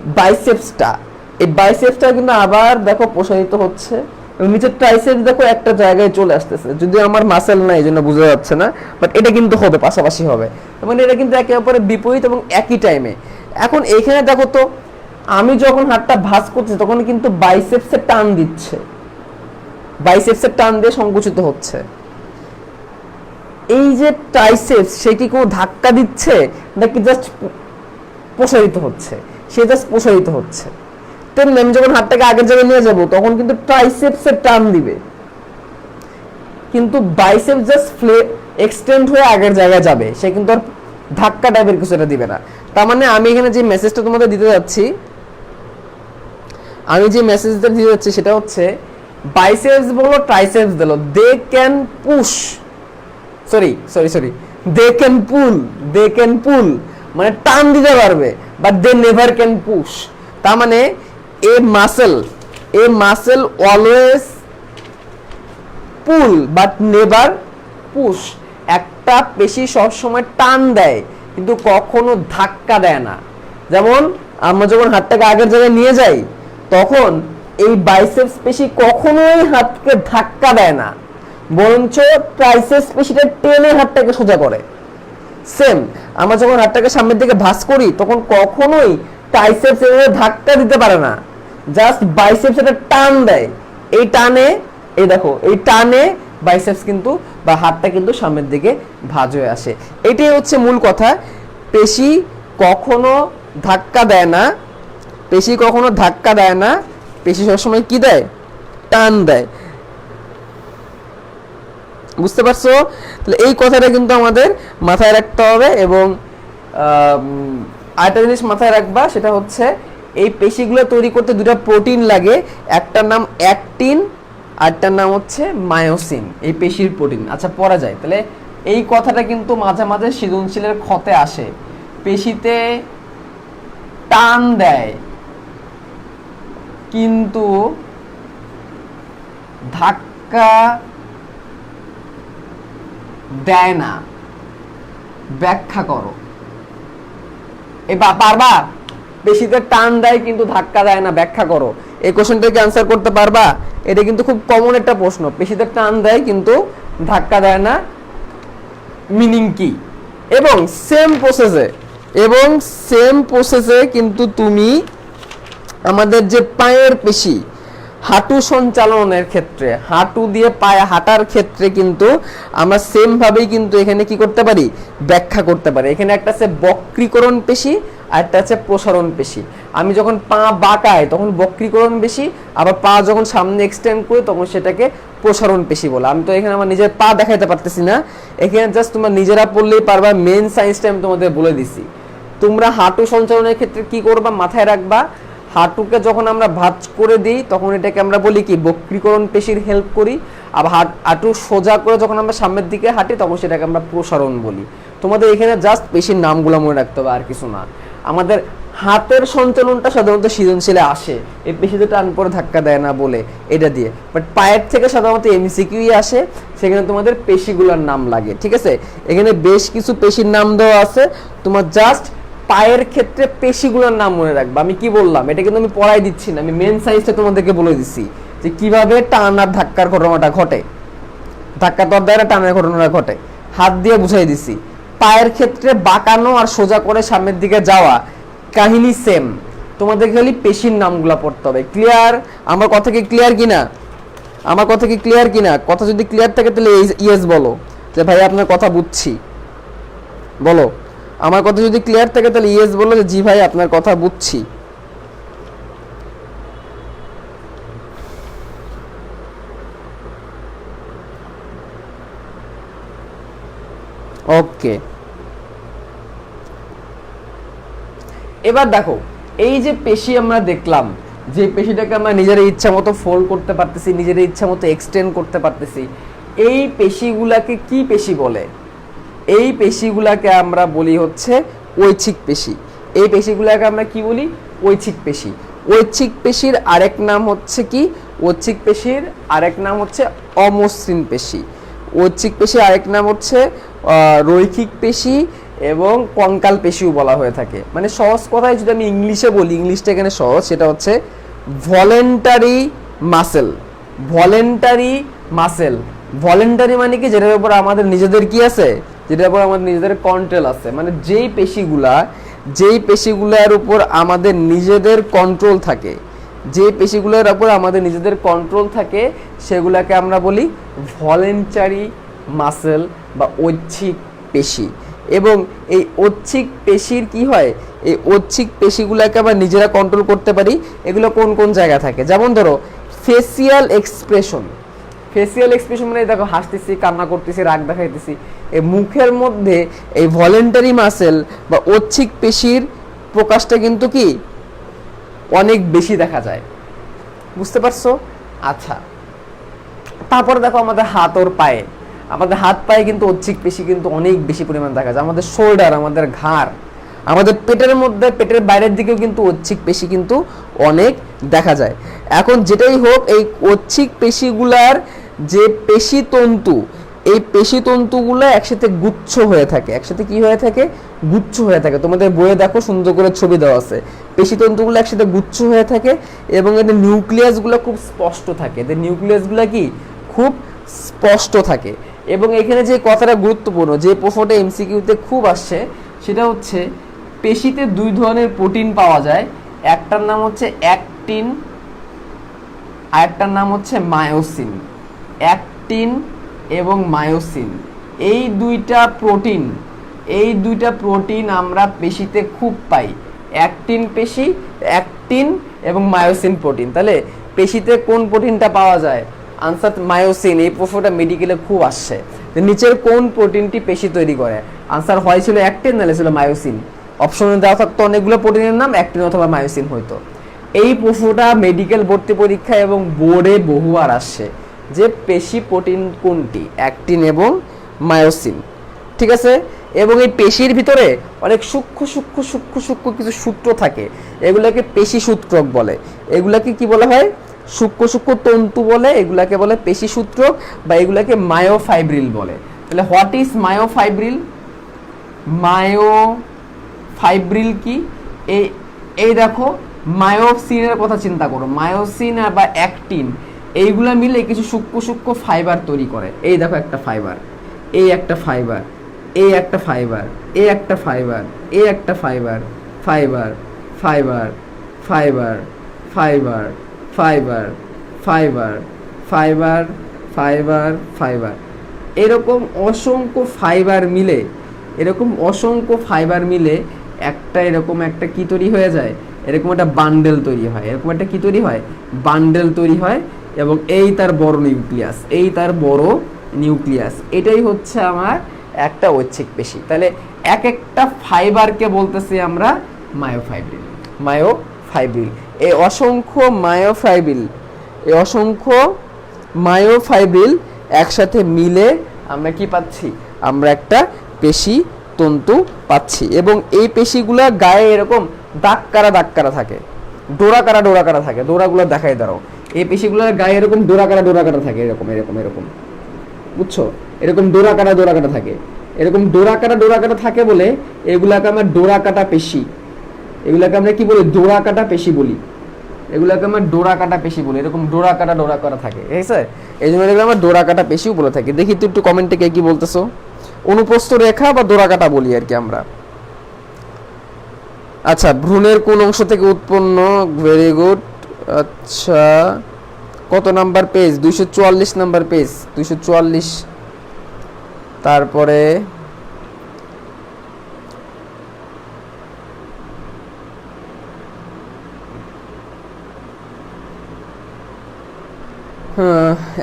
বাইসেপসটা কিন্তু আবার দেখো প্রসারিত হচ্ছে এবং নিচের ট্রাইসেপস দেখো একটা জায়গায় চলে আসতেছে। যদি আমার মাসেল নাই এই জন্য বোঝা যাচ্ছে না, বাট এটা কিন্তু হবে, পাশাপাশি হবে। মানে এটা কিন্তু একে অপরের বিপরীত এবং একই টাইমে। এখন এইখানে দেখো তো আমি যখন হাতটা ভাঁজ করছি তখন কিন্তু বাইসেপসে টান দিয়ে সংকুচিত হচ্ছে। এই যে ট্রাইসেপস সে কি কোনো ধাক্কা দিচ্ছে নাকি জাস্ট প্রসারিত হচ্ছে? সে জাস্ট প্রসারিত হচ্ছে। তেমনি আমি যখন হাতটাকে আগের জায়গায় নিয়ে যাব তখন কিন্তু ট্রাইসেপসে টান দিবে, কিন্তু বাইসেপস জাস্ট এক্সটেন্ড হয়ে আগের জায়গায় যাবে, সে কিন্তু আর ধাক্কা টাইপের কিছু এটা দিবে না। তার মানে আমি এখানে যে মেসেজটা তোমাদের দিতে যাচ্ছি, সেটা হচ্ছে বাইসেপস বলো ট্রাইসেপস বলো, দে ক্যান পুল, মানে টান দিতে পারবে, but they never can push. তার মানে a muscle always pull but never push. একটা পেশি সবসময় টান দেয় কিন্তু কখনো ধাক্কা দেয় না। যেমন আমরা যখন হাতটাকে আগের জায়গায় নিয়ে যাই তখন এই বাইসেপস পেশি কখনোই হাতকে ধাক্কা দেয় না, বরঞ্চ ট্রাইসেপস পেশিটা টেনে হাতটাকে সোজা করে। সেম আমরা যখন হাতটাকে সামনের দিকে ভাঁজ করি তখন কখনোই ট্রাইসেপস এভাবে ধাক্কা দিতে পারে না, জাস্ট বাইসেপস এটা টান দেয়। এই টানে বাইসেপস কিন্তু বা হাতটা কিন্তু সামনের দিকে ভাঁজ হয়ে আসে। এটাই হচ্ছে মূল কথা। পেশি কখনো ধাক্কা দেয় না, পেশি সবসময় কি দেয়? টান দেয়। বুঝতে পারছো? তাহলে এই কথাটা কিন্তু আমাদের মাথায় রাখতে হবে। এবং আরেকটা জিনিস মাথায় রাখবা, সেটা হচ্ছে এই পেশিগুলো তৈরি করতে দুটো প্রোটিন লাগে, একটার নাম অ্যাক্টিন আরেকটার নাম হচ্ছে মায়োসিন, এই পেশির প্রোটিন। আচ্ছা পড়া যায়। তাহলে এই কথাটা কিন্তু মাঝে মাঝে সৃজনশীলের ক্ষতে আসে। পেশিতে টান দেয় কিন্তু ধাক্কা দেয় না, ব্যাখ্যা করো। পারবা? পেশিতে টান দেয় কিন্তু ধাক্কা দেয় না, ব্যাখ্যা করো। এই কোশ্চেনটাকে আনসার করতে পারবা? এটা কিন্তু খুব কমন একটা প্রশ্ন। পেশিতে টান দেয় কিন্তু ধাক্কা দেয় না, মিনিং কি? এবং সেম প্রসেসে কিন্তু তুমি আমাদের যে পায়ের পেশি, হাঁটু সঞ্চালনের ক্ষেত্রে, হাঁটু দিয়ে পায়ে হাঁটার ক্ষেত্রে কিন্তু আমরা সেম ভাবেই কিন্তু এখানে কি করতে পারি, ব্যাখ্যা করতে পারি। এখানে একটা আছে বক্রীকরণ পেশি আর একটা আছে প্রসারণ পেশি। আমি যখন পা বাঁকাই তখন বক্রীকরণ পেশি, আবার পা যখন সামনে এক্সটেন্ড করি তখন সেটাকে প্রসারণ পেশি বলে। আমি তো এখানে আমার নিজের পা দেখাইতে পারতেছি না, এখানে জাস্ট তোমরা নিজেরা পড়লেই পারবা। মেন সায়েন্সটা আমি তোমাদের বলে দিছি। তোমরা হাঁটু সঞ্চালনের ক্ষেত্রে কি করবা, মাথায় রাখবা, হাঁটুকে যখন আমরা ভাঁজ করে দিই তখন এটাকে আমরা বলি কি, বক্রীকরণ পেশির হেল্প করি। আবার হাঁটু সোজা করে যখন আমরা সামনের দিকে হাঁটি তখন সেটাকে আমরা প্রসারণ বলি। তোমাদের এখানে জাস্ট পেশির নামগুলো মনে রাখতে হবে, আর কিছু না। আমাদের হাতের সঞ্চালনটা সাধারণত সৃজনশীলে আসে এই পেশিতে টান পরে ধাক্কা দেয় না বলে, এটা দিয়ে। বাট পায়ের থেকে সাধারণত এমসিকিউই আসে, সেখানে তোমাদের পেশিগুলোর নাম লাগে। ঠিক আছে, এখানে বেশ কিছু পেশির নাম দেওয়া আছে, তোমার জাস্ট পায়ের ক্ষেত্রে পেশিগুলোর নাম মনে রাখবা। আমি কি বললাম এটা কিন্তু আমি পড়াই দিচ্ছি না, আমি মেন সাইজটা তোমাদেরকে বলে দিচ্ছি যে কিভাবে টান আর ধাক্কার ঘটনাটা ঘটে। ধাক্কা তোর দ্বারা টানের ঘটনাটা ঘটে, হাত দিয়ে বুঝাই দিছি। পায়ের ক্ষেত্রে বাঁকানো আর সোজা করে সামনের দিকে যাওয়া কাহিনী সেম, তোমাদের খালি পেশির নামগুলো পড়তে হবে। ক্লিয়ার? আমার কথা কি ক্লিয়ার কিনা? আমার কথা কি ক্লিয়ার কিনা? কথা যদি ক্লিয়ার থাকে তাহলে ইয়েস বলো যে ভাই আপনার কথা বুঝছি, বলো। আমার কথা যদি ক্লিয়ার থাকে তাহলে ইয়েস বলো যে জি ভাই আপনার কথা বুঝছি। ওকে, এবার দেখো এই যে পেশি আমরা দেখলাম, যে পেশিটাকে আমরা নিজের ইচ্ছা মতো ফোল্ড করতে পারতেছি, নিজের ইচ্ছা মতো এক্সটেন্ড করতে পারতেছি, এই পেশিগুলাকে কি পেশি বলে? এই পেশিগুলাকে আমরা বলি হচ্ছে ঐচ্ছিক পেশি। এই পেশিগুলাকে আমরা কি বলি? ঐচ্ছিক পেশি। ঐচ্ছিক পেশির আরেক নাম হচ্ছে কি? ঐচ্ছিক পেশির আরেক নাম হচ্ছে অমসৃণ পেশি। ঐচ্ছিক পেশির আরেক নাম হচ্ছে রৈখিক পেশি এবং কঙ্কাল পেশিও বলা হয়ে থাকে। মানে সহজ কথায় যদি আমি ইংলিশে বলি, ইংলিশটা এখানে সহজ, সেটা হচ্ছে voluntary muscle. Voluntary muscle, voluntary মানে কি, যেটার উপর আমাদের নিজেদের কি আছে, যেটার উপর আমাদের নিজেদের কন্ট্রোল আছে। মানে যেই পেশিগুলার উপর আমাদের নিজেদের কন্ট্রোল থাকে, যে পেশিগুলোর উপর আমাদের নিজেদের কন্ট্রোল থাকে সেগুলাকে আমরা বলি ভলেন্টারি মাসেল বা ঐচ্ছিক পেশি। এবং এই ঐচ্ছিক পেশির কি হয়, এই ঐচ্ছিক পেশিগুলোকে আমরা নিজেরা কন্ট্রোল করতে পারি। এগুলো কোন কোন জায়গায় থাকে, যেমন ধরো ফেসিয়াল এক্সপ্রেশন। ফেসিয়াল এক্সপ্রেশন মানে দেখো হাসতেছি, কান্না করতেছি, রাগ দেখাইতেছি, এই মুখের মধ্যে এই ভলেন্টারি মাসেল বা ঐচ্ছিক পেশির প্রকাশটা কিন্তু কি অনেক বেশি দেখা যায়। বুঝতে পারছো? আচ্ছা, তারপরে দেখো আমাদের হাত ওর পায়ে, আমাদের হাত পায়ে কিন্তু ঐচ্ছিক পেশি কিন্তু অনেক বেশি পরিমাণ দেখা যায়। আমাদের শোল্ডার, আমাদের ঘাড়, আমাদের পেটের মধ্যে, পেটের বাইরের দিকেও কিন্তু ঐচ্ছিক পেশি কিন্তু অনেক দেখা যায়। এখন যেটাই হোক, এই ঐচ্ছিক পেশিগুলার যে পেশি তন্তু, এই পেশি তন্তুগুলো একসাথে গুচ্ছ হয়ে থাকে। একসাথে কি হয়ে থাকে? গুচ্ছ হয়ে থাকে। তোমাদের বইয়ে দেখো সুন্দর করে ছবি দেওয়া আছে, পেশি তন্তুগুলো একসাথে গুচ্ছ হয়ে থাকে এবং এদের নিউক্লিয়াসগুলো খুব স্পষ্ট থাকে। এদের নিউক্লিয়াসগুলো কি খুব স্পষ্ট থাকে। এবং এখানে যে কথাটা গুরুত্বপূর্ণ, যে প্রশ্নটা এমসিকিউতে খুব আসছে, সেটা হচ্ছে পেশিতে দুই ধরনের প্রোটিন পাওয়া যায়। একটার নাম হচ্ছে অ্যাক্টিন, আর একটার নাম হচ্ছে মায়োসিন। অ্যাক্টিন এবং মায়োসিন, এই দুইটা প্রোটিন আমরা পেশিতে খুব পাই। অ্যাক্টিন এবং মায়োসিন প্রোটিন। তাহলে পেশিতে কোন প্রোটিনটা পাওয়া যায়? Answer myosin. এই প্রশ্নটা মেডিকেলে খুব আসছে, নিচের কোন প্রোটিনটি পেশি তৈরি করে? আনসার হয় ছিল অ্যাক্টিন, নাহলে ছিল মায়োসিন। অপশনে দেওয়া থাকতো অনেকগুলো প্রোটিনের নাম, অ্যাক্টিন অথবা মায়োসিন হইতো। এই প্রশ্নটা মেডিকেল ভর্তি পরীক্ষা এবং বোর্ডে বহুবার আসছে যে পেশি প্রোটিন কোনটি, অ্যাক্টিন এবং মায়োসিন। ঠিক আছে? এবং এই পেশির ভিতরে অনেক সূক্ষ্ম কিছু সূত্র থাকে, এগুলাকে পেশি সূত্রক বলে। এগুলাকে কি বলা হয়? সূক্ষ্ম তন্তু বলে। এগুলাকে বলে পেশি সূত্রক বা এগুলাকে মায়োফাইব্রিল বলে। তাহলে হোয়াট ইজ মায়োফাইব্রিল? মায়োফাইব্রিল কি? এই দেখো মায়োসিনের কথা চিন্তা করো, মায়োসিন বা অ্যাক্টিন, এইগুলা মিলে কিছু সূক্ষ্ম ফাইবার তৈরি করে। এই দেখো একটা ফাইবার, এই একটা ফাইবার, এই একটা ফাইবার, এই একটা ফাইবার, এই একটা fibre, fibre fibre fibre fibre fibre fibre, fibre, fibre, fibre, এরকম অসংখ্য ফাইবার মিলে, এরকম অসংখ্য ফাইবার মিলে একটা এরকম একটা কি তৈরি হয়ে যায়, এরকম একটা বান্ডেল তৈরি হয়, এরকম একটা কি তৈরি হয়, বান্ডেল তৈরি হয়। এবং এই তার বড় নিউক্লিয়াস, এই তার বড় নিউক্লিয়াস, এটাই হচ্ছে আমার একটা ঐচ্ছিক পেশি। তাহলে এক একটা ফাইবারকে বলতেছি আমরা মায়োফাইব্রিল, মায়োফাইব্রিল। এই অসংখ্য মায়োফাইব্রিল, এই অসংখ্য মায়োফাইব্রিল একসাথে মিলে আমরা কি পাচ্ছি, আমরা একটা পেশি তন্তু পাচ্ছি। এবং এই পেশিগুলা গায়ে এরকম দাগ কারা থাকে, ডোরা কারা থাকে, ডোরাগুলো দেখাই দাঁড়াও। এই পেশিগুলোর গায়ে এরকম ডোরা কারা থাকে, এরকম এরকম এরকম, বুঝছো, এরকম ডোরা কাটা থাকে, এরকম ডোরা কাটা থাকে বলে এগুলাকে আমরা ডোরা কাটা পেশি, এগুলাকে আমরা কি বলি, ডোরা কাটা পেশি বলি, এগুলাকে আমরা ডোরা কাটা পেশি বলি। এরকম ডোরা কাটা থাকে, ঠিক আছে, এই জন্য এগুলো আমরা ডোরা কাটা পেশিও বলে থাকি। দেখি তো একটু কমেন্টে কে কি বলতেছো, অনুপ্রস্থ রেখা বা ডোরা কাটা বলি আর কি আমরা। আচ্ছা, ভ্রূণের কোন অংশ থেকে উৎপন্ন, ভেরি গুড। আচ্ছা, কত নাম্বার পেজ, 244 নাম্বার পেজ, 244। তারপরে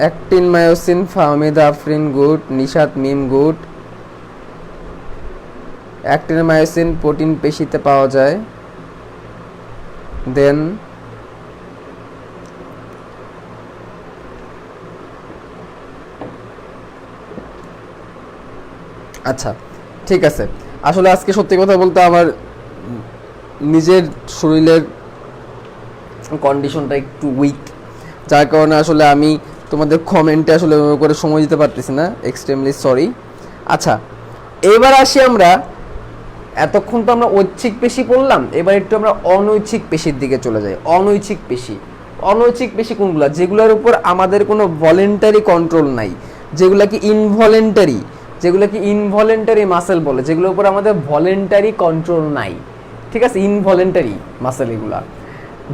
actin, myosin, Fahmida Afrin good, Nishat Mim good. Actin myosin protein পেশিতে পাওয়া যায়। দেন আচ্ছা, ঠিক আছে। আসলে আজকে সত্যি কথা বলতে আমার নিজের শরীরের কন্ডিশনটা একটু উইক, যার কারণে আসলে আমি তোমাদের কমেন্টে আসলে করে সময় দিতে পারতেছি না, এক্সট্রিমলি সরি। আচ্ছা, এবার আসি আমরা, এতক্ষণ তো আমরা ঐচ্ছিক পেশি পড়লাম, এবার একটু আমরা অনৈচ্ছিক পেশির দিকে চলে যাই। অনৈচ্ছিক পেশি, অনৈচ্ছিক পেশি কোনগুলো, যেগুলোর উপর আমাদের কোনো ভলেন্টারি কন্ট্রোল নাই, যেগুলোকে ইনভলেন্টারি, যেগুলোকে ইনভলেন্টারি মাসেল বলে, যেগুলোর উপর আমাদের ভলেন্টারি কন্ট্রোল নাই, ঠিক আছে, ইনভলেন্টারি মাসেল এগুলা।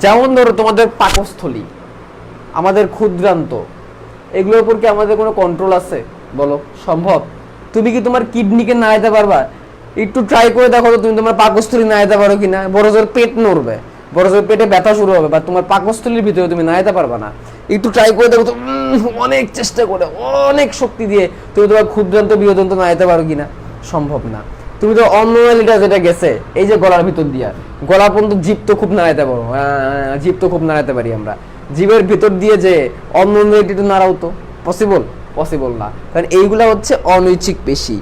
যেমন ধরো তোমাদের পাকস্থলী, আমাদের ক্ষুদ্রান্ত, এগুলোর উপর কি আমাদের কোনো কন্ট্রোল আছে বলো, সম্ভব? তুমি কি তোমার কিডনিকে নাড়াইতে পারবা? একটু ট্রাই করে দেখো তো, তুমি তোমার পাকস্থলী নাড়াইতে পারো কিনা। বড় জোর পেট নড়বে, বড় জোর পেটে ব্যথা শুরু হবে, বা তোমার পাকস্থলীর ভিতরে তুমি নাড়াইতে পারবা না। একটু ট্রাই করে দেখো তো, অনেক চেষ্টা করে, অনেক শক্তি দিয়ে তুমি তোমার ক্ষুদ্রান্ত বৃহদন্ত নাড়াইতে পারো কিনা, সম্ভব না। তুমি তো অন্ননালীটা যেটা গেছে এই যে গলার ভিতর দিয়া, গলা পর্যন্ত জিভ তো খুব নাড়াইতে পারো, জিভ তো খুব নাড়াইতে পারি আমরা। জীবের ভিতর দিয়ে যে অন্ননালীটা একটু নাড়াও তো, পসিবল? পসিবল না, কারণ এইগুলা হচ্ছে অনৈচ্ছিক পেশি।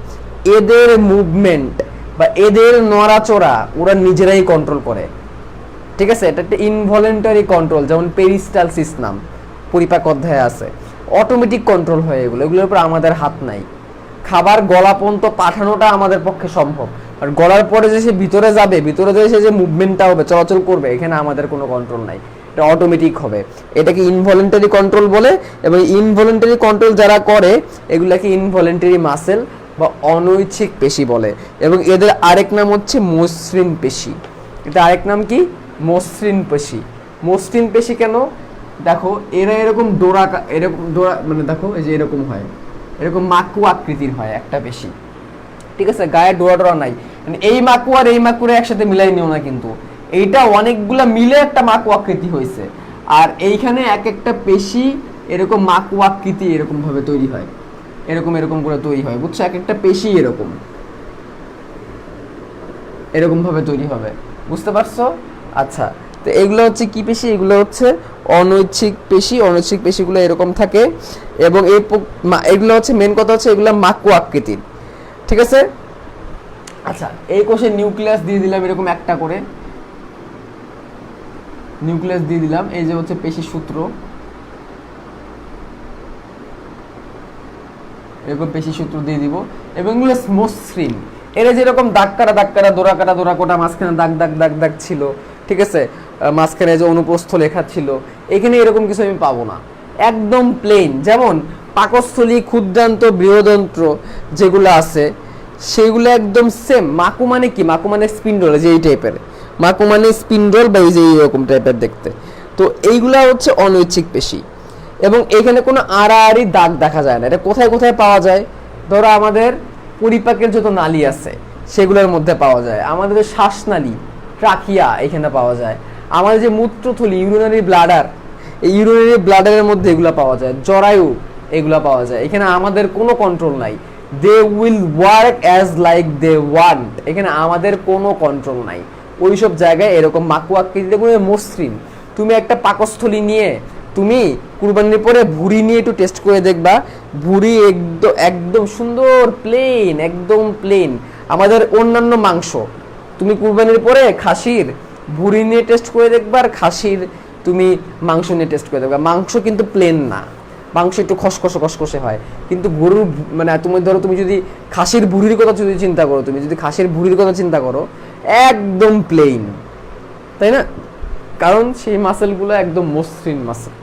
এদের মুভমেন্ট বা এদের নড়াচড়া ওরা নিজেরাই কন্ট্রোল করে, ঠিক আছে, এটা একটা ইনভলেন্টারি কন্ট্রোল। যেমন পেরিস্টালসিস নাম পরিপাক অধ্যায়ে আছে, অটোমেটিক কন্ট্রোল হয় এগুলো, এগুলোর উপর আমাদের হাত নাই। খাবার গলা পর্যন্ত পাঠানোটা আমাদের পক্ষে সম্ভব, আর গলার পরে যে সে ভিতরে যাবে, ভিতরে যে সে যে মুভমেন্টটা হবে, চলাচল করবে, এখানে আমাদের কোনো কন্ট্রোল নাই, এটা অটোমেটিক হবে। এটাকে ইনভলেন্টারি কন্ট্রোল বলে, এবং ইনভলেন্টারি কন্ট্রোল যারা করে এগুলাকে ইনভলেন্টারি মাসেল বা অনৈচ্ছিক পেশি বলে। এবং এদের আরেক নাম হচ্ছে মসৃণ পেশি। এটা আরেক নাম কি? মসৃণ পেশি। মসৃণ পেশি কেন? দেখো এরা এরকম ডোরা, এরকম ডোরা মানে দেখো এই যে এরকম হয়, এরকম মাকু আকৃতির হয় একটা পেশি, ঠিক আছে, গায়ে ডোরা ডোরা নাই। মানে এই মাকু আর এই মাকুরে একসাথে মিলাই নিও না, কিন্তু এইটা অনেকগুলা মিলে একটা মাকু আকৃতি হয়েছে, আর এইখানে এক একটা পেশি এরকম মাকু আকৃতি এরকম ভাবে তৈরি হয়, এরকম এরকম করে তৈরি হয়, বুঝছো, এক একটা পেশি এরকম এরকম ভাবে তৈরি হবে, বুঝতে পারছো? আচ্ছা, তো এগুলো হচ্ছে কি পেশি? এগুলো হচ্ছে অনৈচ্ছিক পেশি। অনৈচ্ছিক পেশিগুলো এরকম থাকে, এবং এগুলো হচ্ছে মেন কথা হচ্ছে এগুলো মাকু আকৃতির, ঠিক আছে। আচ্ছা, এই কোষে নিউক্লিয়াস দিয়ে দিলাম এরকম একটা করে, নিউক্লিয়াস দিয়ে দিলাম, এই যে হচ্ছে পেশি সূত্র, এরকম পেশি সূত্র দিয়ে দিব। এবং এগুলো মসৃণ, এরা যেরকম দাগ কাটা দোরা কোটা মাঝখানে দাগ দাগ দাগ দাগ ছিল, ঠিক আছে, মাঝখানে যে অনুপ্রস্থ লেখা ছিল, এখানে এরকম কিছু আমি পাবো না, একদম প্লেন। যেমন পাকস্থলী, ক্ষুদ্রান্ত, বৃহদন্ত্র যেগুলো আছে সেগুলো একদম সেম। মাকু মানে কি? মাকু মানে স্পিন্ডল, যে এই টাইপের মাকু মানে স্পিন্ডল বা এই যে এইরকম টাইপের দেখতে। তো এইগুলা হচ্ছে অনৈচ্ছিক পেশি। এবং এখানে কোনো আড়াআড়ি দাগ দেখা যায় না। এটা কোথায় কোথায় পাওয়া যায়? ধরো আমাদের পরিপাকের যত নালী আছে সেগুলোর মধ্যে পাওয়া যায়, আমাদের যে শ্বাসনালী ট্রাকিয়া এখানে পাওয়া যায়, আমাদের যে মূত্রথলি ইউরিনারি ব্লাডার, এই ইউরিনারি ব্লাডারের মধ্যে এগুলো পাওয়া যায়, জরায়ু এগুলো পাওয়া যায়। এখানে আমাদের কোনো কন্ট্রোল নাই, they will work as like they want, এখানে আমাদের কোনো কন্ট্রোল নাই। ওইসব জায়গায় এরকম মাকু আকৃতিতে কোনো মসৃণ, তুমি একটা পাকস্থলী নিয়ে তুমি কুরবানির পরে ভুঁড়ি নিয়ে একটু টেস্ট করে দেখবা, ভুঁড়ি একদম একদম সুন্দর প্লেন, একদম প্লেন। আমাদের অন্যান্য মাংস তুমি কুরবানির পরে খাসির ভুঁড়ি নিয়ে টেস্ট করে দেখবা, আর খাসির তুমি মাংস নিয়ে টেস্ট করে দেখবা, মাংস কিন্তু প্লেন না, মাংস একটু খসখসে খসখসে হয়। কিন্তু গরুর মানে তুমি ধরো তুমি যদি খাসির ভুঁড়ির কথা যদি চিন্তা করো, তুমি যদি খাসির ভুঁড়ির কথা চিন্তা করো একদম প্লেন, তাই না? কারণ সেই মাসেলগুলো একদম মসৃণ মাসেল।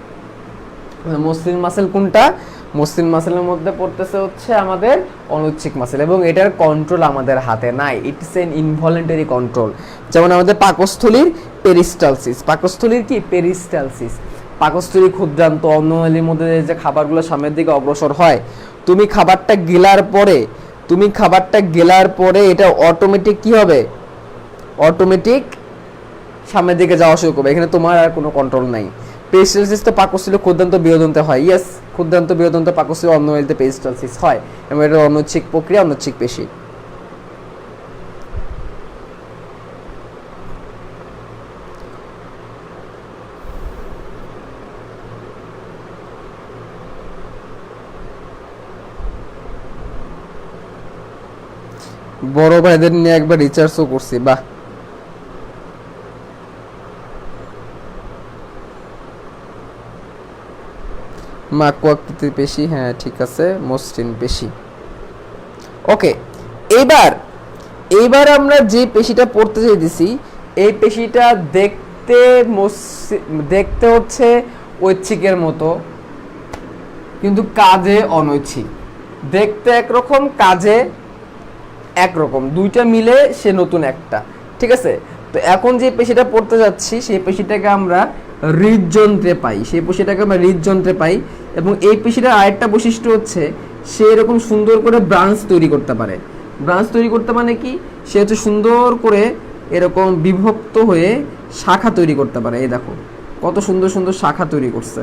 মসৃণ মাসেল কোনটা? মসৃণ মাসেলের মধ্যে পড়তেছে হচ্ছে আমাদের অনৈচ্ছিক মাসেল, এবং এটার কন্ট্রোল আমাদের হাতে নাই, ইটস এন ইনভলেন্টারি কন্ট্রোল। যেমন আমাদের পাকস্থলীর পেরিস্টালসিস, পাকস্থলীর কি পেরিস্টালসিস, পাকস্থলী ক্ষুদ্রান্ত অন্ননালীর মধ্যে যে খাবারগুলো সামনের দিকে অগ্রসর হয়, তুমি খাবারটা গেলার পরে এটা অটোমেটিক কি হবে? অটোমেটিক সামনের দিকে যাওয়া শুরু করবে, এখানে তোমার আর কোনো কন্ট্রোল নাই। পেরিস্টালসিস তো পাকস্থলী ক্ষুদ্রান্ত বৃহদন্তে হয়, ইয়েস, ক্ষুদ্রান্ত বৃহদন্তে পাকস্থলী অন্ননালীতে পেরিস্টালসিস হয়, এবং এটা অনৈচ্ছিক প্রক্রিয়া, অনৈচ্ছিক পেশি। বড় ভাইদের নিয়ে একবার রিচার্জও করছি, বাহ। মাকু আকৃতির পেশি, হ্যাঁ ঠিক আছে, মসৃণ পেশি। ওকে, এইবার আমরা যে পেশিটা পড়তে চাইতেছি, এই পেশিটা দেখতে হচ্ছে ঐচ্ছিকের মতো, কিন্তু কাজে অনৈচ্ছিক। দেখতে একরকম, কাজে একরকম, দুইটা মিলে সে নতুন একটা, ঠিক আছে? তো এখন যে পেশিটা পড়তে যাচ্ছি সেই পেশিটাকে আমরা হৃদযন্ত্রে পাই, এবং এই পেশিটার আরেকটা বৈশিষ্ট্য হচ্ছে সে এরকম সুন্দর করে ব্রাঞ্চ তৈরি করতে পারে। ব্রাঞ্চ তৈরি করতে মানে কি? সে হচ্ছে সুন্দর করে এরকম বিভক্ত হয়ে শাখা তৈরি করতে পারে। এই দেখো কত সুন্দর সুন্দর শাখা তৈরি করছে।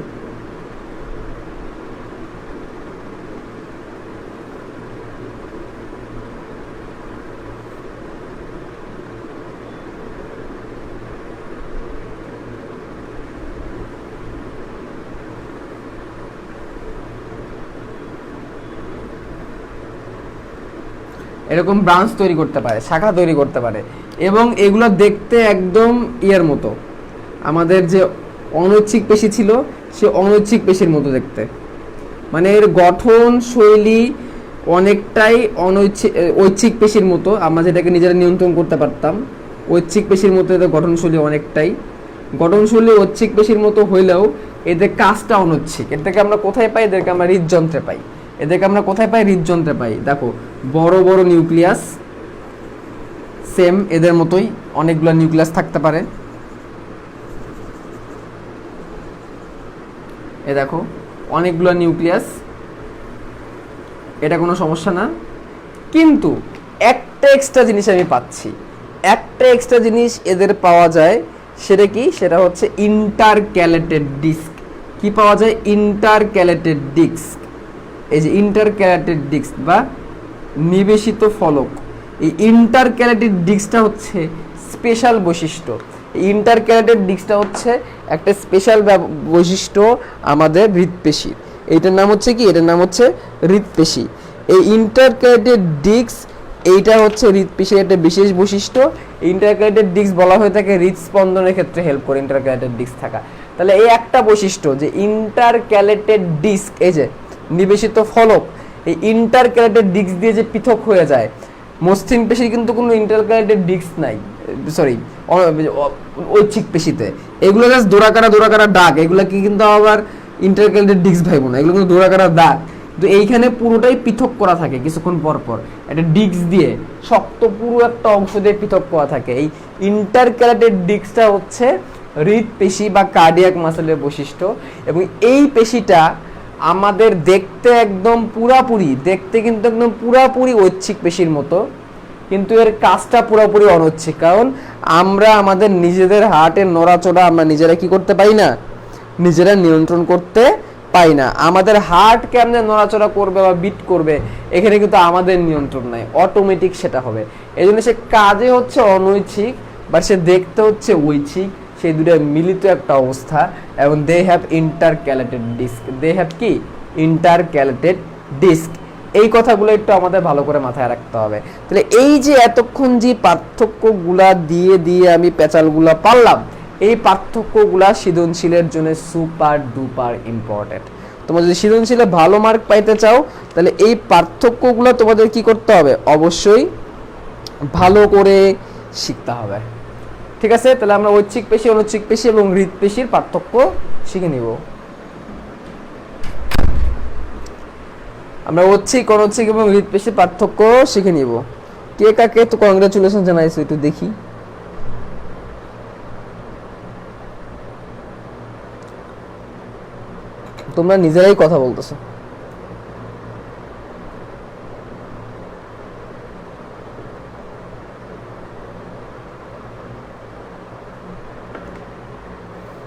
এরকম ব্রাঞ্চ তৈরি করতে পারে, শাখা তৈরি করতে পারে, এবং এগুলো দেখতে একদম ইয়ের মতো, আমাদের যে অনৈচ্ছিক পেশি ছিল সে অনৈচ্ছিক পেশির মতো দেখতে। মানে এর গঠন শৈলী অনেকটাই ঐচ্ছিক পেশির মতো, আমরা যেটাকে নিজেরা নিয়ন্ত্রণ করতে পারতাম। ঐচ্ছিক পেশির মতো এদের গঠনশৈলী অনেকটাই, গঠনশৈলী ঐচ্ছিক পেশির মতো হইলেও এদের কাজটা অনৈচ্ছিক। এদেরকে আমরা কোথায় পাই? এদেরকে আমরা হৃদযন্ত্রে পাই। হৃদযন্ত্রে পাই। দেখো বড় বড় নিউক্লিয়াস, সেম এদের মতোই অনেকগুলো নিউক্লিয়াস থাকতে পারে। এ দেখো অনেকগুলো নিউক্লিয়াস, এটা কোনো সমস্যা না। কিন্তু একটা এক্সট্রা জিনিস আমি পাচ্ছি, একটা এক্সট্রা জিনিস এদের পাওয়া যায়। সেটা কি? সেটা হচ্ছে ইন্টারক্যালেটেড ডিস্ক। কি পাওয়া যায়? Intercalated disc. এই যে ইন্টারক্যালেটেড ডিস্ক বা নিবেশিত ফলক, এই ইন্টারক্যালেটেড ডিস্কটা হচ্ছে স্পেশাল বৈশিষ্ট্য। এই ইন্টারক্যালেটেড ডিস্কটা হচ্ছে একটা স্পেশাল বৈশিষ্ট্য আমাদের হৃদপেশির। এইটার নাম হচ্ছে কি? এটার নাম হচ্ছে হৃদপেশি। এই ইন্টারক্যালেটেড ডিস্ক, এইটা হচ্ছে হৃদপেশির একটা বিশেষ বৈশিষ্ট্য। ইন্টারক্যালেটেড ডিস্ক বলা হয়ে থাকে হৃদস্পন্দনের ক্ষেত্রে হেল্প করে ইন্টারক্যালেটেড ডিস্ক থাকা। তাহলে এই একটা বৈশিষ্ট্য যে ইন্টারক্যালেটেড ডিস্ক, এই যে নিবেশিত ফলক, এই ইন্টারক্যালেটেড ডিস্ক দিয়ে যে পৃথক হয়ে যায়। মসৃণ পেশির কিন্তু কোনো ইন্টারক্যালেটেড ডিস্ক নাই, সরি ঐচ্ছিক পেশিতে। এগুলো জাস্ট দোরাকারা দাগ, এগুলোকে কিন্তু আবার ইন্টারক্যালেটেড ডিস্ক ভাইবো না, এগুলো কিন্তু দোরাকারা দাগ। তো এইখানে পুরোটাই পৃথক করা থাকে, কিছুক্ষণ পর পর একটা ডিস্ক দিয়ে, শক্ত পুরো একটা অংশ দিয়ে পৃথক করা থাকে। এই ইন্টারক্যালেটেড ডিস্কটা হচ্ছে হৃদপেশি বা কার্ডিয়াক মাসেলের বৈশিষ্ট্য, এবং এই পেশিটা আমাদের দেখতে একদম পুরাপুরি ঐচ্ছিক পেশির মতো, কিন্তু এর কাজটা পুরোপুরি অনৈচ্ছিক। কারণ আমরা আমাদের নিজেদের হার্টের নড়াচড়া আমরা নিজেরা কি করতে পারি না, নিজেরা নিয়ন্ত্রণ করতে পাই না। আমাদের হার্ট কেমনে নড়াচড়া করবে বা বিট করবে এখানে কিন্তু আমাদের নিয়ন্ত্রণ নাই, অটোমেটিক সেটা হবে। এই জন্য সে কাজে হচ্ছে অনৈচ্ছিক, বা সে দেখতে হচ্ছে ঐচ্ছিক, সেই দুটো মিলিত একটা অবস্থা। এবং দে হ্যাভ ইন্টারক্যালেটেড ডিস্ক। এই কথাগুলো একটু আমাদের ভালো করে মাথায় রাখতে হবে। তাহলে এই যে এতক্ষণ যে পার্থক্যগুলা দিয়ে আমি পেঁচালগুলা পারলাম, এই পার্থক্যগুলা সৃজনশীলের জন্য সুপার ডুপার ইম্পর্টেন্ট। তোমরা যদি সৃজনশীলে ভালো মার্ক পাইতে চাও তাহলে এই পার্থক্যগুলো তোমাদের কি করতে হবে, অবশ্যই ভালো করে শিখতে হবে। ঠিক আছে, তাহলে আমরা ঐচ্ছিক পেশি, অনৈচ্ছিক পেশি এবং হৃদপেশির পার্থক্য শিখে নিব। আমরা ঐচ্ছিক, অনৈচ্ছিক এবং হৃদপেশির পার্থক্য শিখে নিব। কে কাকে তো কংগ্রাচুলেশন জানাইছো একটু দেখি। তোমরা নিজেরাই কথা বলতেছো।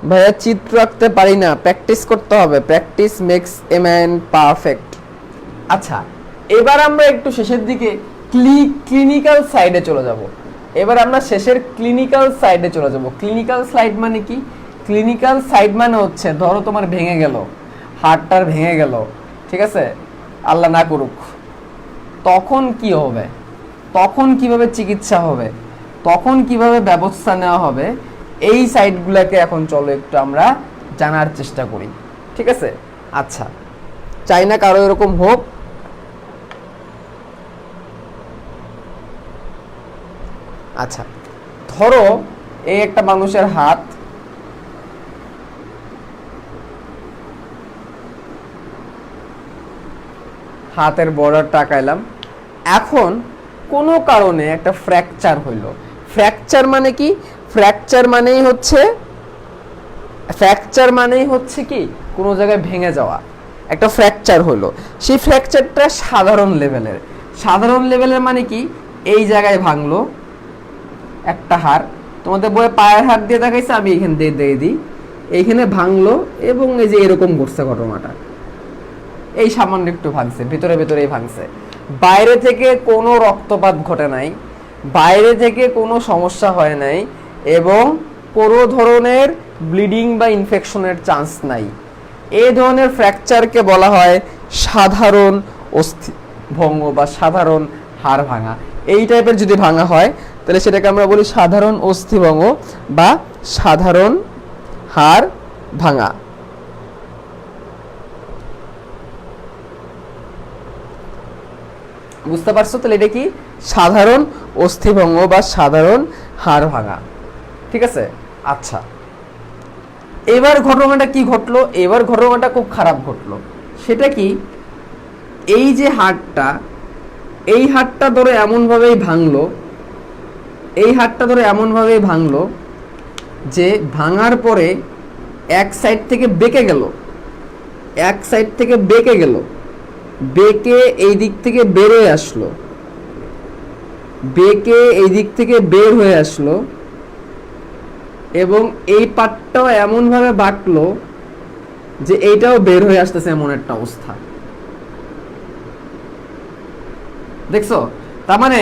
ভাইয়া চিত্র আঁকতে পারি না, প্র্যাকটিস করতে হবে, practice makes a man perfect. আচ্ছা, এবার আমরা একটু শেষের দিকে ক্লিনিক্যাল সাইডে চলে যাব। এবার আমরা শেষের ক্লিনিক্যাল সাইডে চলে যাব। ক্লিনিক্যাল সাইড মানে কি? ক্লিনিক্যাল সাইড মানে হচ্ছে ধরো তোমার ভেঙে গেল, হাড়টার ভেঙে গেল, ঠিক আছে, আল্লাহ না করুক, তখন কি হবে, তখন কিভাবে চিকিৎসা হবে, তখন কিভাবে ব্যবস্থা নেওয়া হবে, এই সাইডগুলোকে এখন চলো একটু আমরা জানার চেষ্টা করি। ঠিক আছে, আচ্ছা, চাই না কারো এরকম হোক। আচ্ছা, ধরো এই একটা মানুষের হাত, হাতের বর্ডারটা আঁকাইলাম। এখন কোনো কারণে একটা ফ্র্যাকচার হইল। ফ্র্যাকচার মানে কি? ফ্র্যাকচার মানেই হচ্ছে কি কোনো জায়গায় ভেঙে যাওয়া, একটা ফ্র্যাকচার হলো। সেই ফ্র্যাকচারটা সাধারণ লেভেলের মানে কি, এই জায়গায় ভাঙলো একটা হাড়, তোমাদের বইয়ে পায়ের হাড় দিয়ে দেখাইছে, আমি এখানে দিয়ে দিই, এইখানে ভাঙলো এবং এই যে এরকম ঘটছে ঘটনাটা, এই সামান্য একটু ভাঙছে, ভেতরে ভাঙছে, বাইরে থেকে কোনো রক্তপাত ঘটে নাই, বাইরে থেকে কোনো সমস্যা হয় নাই, এবং কোনো ধরনের ব্লিডিং বা ইনফেকশনের চান্স নাই। এই ধরনের ফ্র্যাকচারকে বলা হয় সাধারণ অস্থি ভঙ্গ বা সাধারণ হাড় ভাঙা। এই টাইপের যদি ভাঙা হয় তাহলে সেটাকে আমরা বলি সাধারণ অস্থিভঙ্গ বা সাধারণ হাড় ভাঙা। বুঝতে পারছো? তাহলে এটা কি সাধারণ অস্থিভঙ্গ বা সাধারণ হাড় ভাঙা। ঠিক আছে, আচ্ছা, এবার ঘটনাটা কি ঘটলো? এবার ঘটনাটা খুব খারাপ ঘটলো। সেটা কি, এই যে হাড়টা, এই হাড়টা ধরে এমনভাবেই ভাঙলো, যে ভাঙার পরে এক সাইড থেকে বেঁকে গেল, বেঁকে এই দিক থেকে বের হয়ে আসলো, এবং এই পাটটাও এমন ভাবে বাঁকলো যে এইটাও বের হয়ে আসতেছে, এমন একটা অবস্থা। দেখছো? তার মানে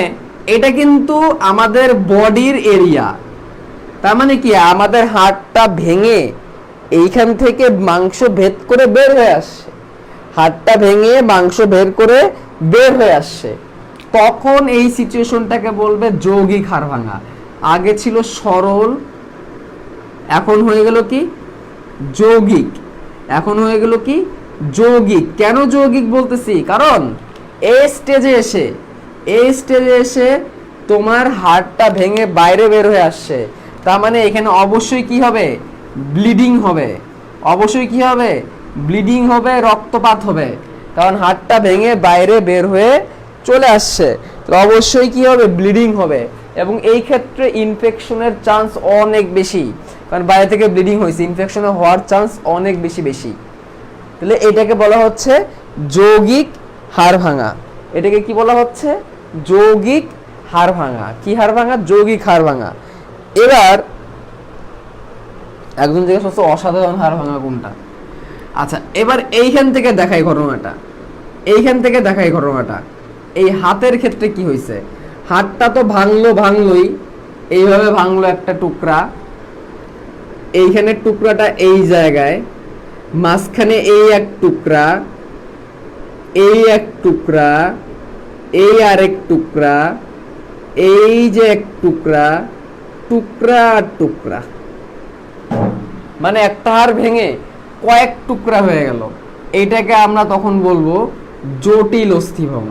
এটা কিন্তু আমাদের বডির এরিয়া। তার মানে কি, আমাদের হাড়টা ভেঙে এইখান থেকে মাংস ভেদ করে বের হয়ে আসছে, হাড়টা ভেঙে মাংস বের করে বের হয়ে আসছে, তখন এই সিচুয়েশনটাকে বলবে যৌগিক হাড় ভাঙা। আগে ছিল সরল, এখন হয়ে গেল কি যৌগিক। কেন যৌগিক বলতেছি? কারণ এই স্টেজে এসে তোমার হাড়টা ভেঙে বাইরে বের হয়ে আসছে, তার মানে এখানে অবশ্যই কি হবে, ব্লিডিং হবে, রক্তপাত হবে, কারণ হাড়টা ভেঙে বাইরে বের হয়ে চলে আসছে, তো অবশ্যই কি হবে, ব্লিডিং হবে। এবং এই ক্ষেত্রে ইনফেকশনের চান্স অনেক বেশি, কারণ বাইরে থেকে ব্লিডিং হয়েছে, ইনফেকশন হওয়ার চান্স অনেক বেশি বেশি। তাহলে এটাকে বলা হচ্ছে যৌগিক হাড় ভাঙা। এটাকে কি বলা হচ্ছে? যৌগিক হাড় ভাঙা। কি হাড় ভাঙা? যৌগিক হাড় ভাঙা। এবার একজন জিজ্ঞেস করছে অসাধারণ হাড় ভাঙা কোনটা। আচ্ছা, এবার এইখান থেকে দেখাই ঘটনাটা, এই হাতের ক্ষেত্রে কি হয়েছে? হাতটা তো ভাঙলোই, এইভাবে ভাঙলো একটা টুকরা, এইখানে টুকরাটা এই জায়গায়, মাঝখানে এই এক টুকরা, এই এক টুকরা, এই আরেক টুকরা, এই যে এক টুকরা, টুকরা আর টুকরা, মানে একটা হাড় ভেঙে কয়েক টুকরা হয়ে গেল। এইটাকে আমরা তখন বলবো জটিল অস্থিভঙ্গ।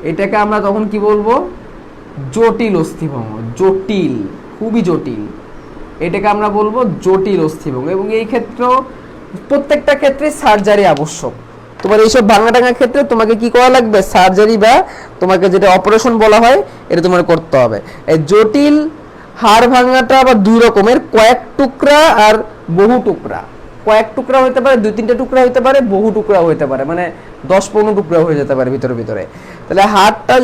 এটাকে আমরা তখন কি বলবো? জটিল অস্থিভঙ্গ। জটিল, খুবই জটিল। এটাকে আমরা বলবো জটিল অস্থিভঙ্গ। এবং এই ক্ষেত্রেও প্রত্যেকটা ক্ষেত্রে সার্জারি আবশ্যক। তোমার এইসব ভাঙা টাঙার ক্ষেত্রে তোমাকে কি করা লাগবে? সার্জারি বা তোমাকে যেটা অপারেশন বলা হয় এটা তোমার করতে হবে। এই জটিল হাড় ভাঙাটা আবার দুই রকমের, কয়েক টুকরা আর বহু টুকরা। কয়েক টুকরা হতে পারে, 2-3টা টুকরা হতে পারে, বহু টুকরা হতে পারে, মানে 10-15 টুকরা হয়ে যেতে পারে ভিতরে। তাহলে হাড়টা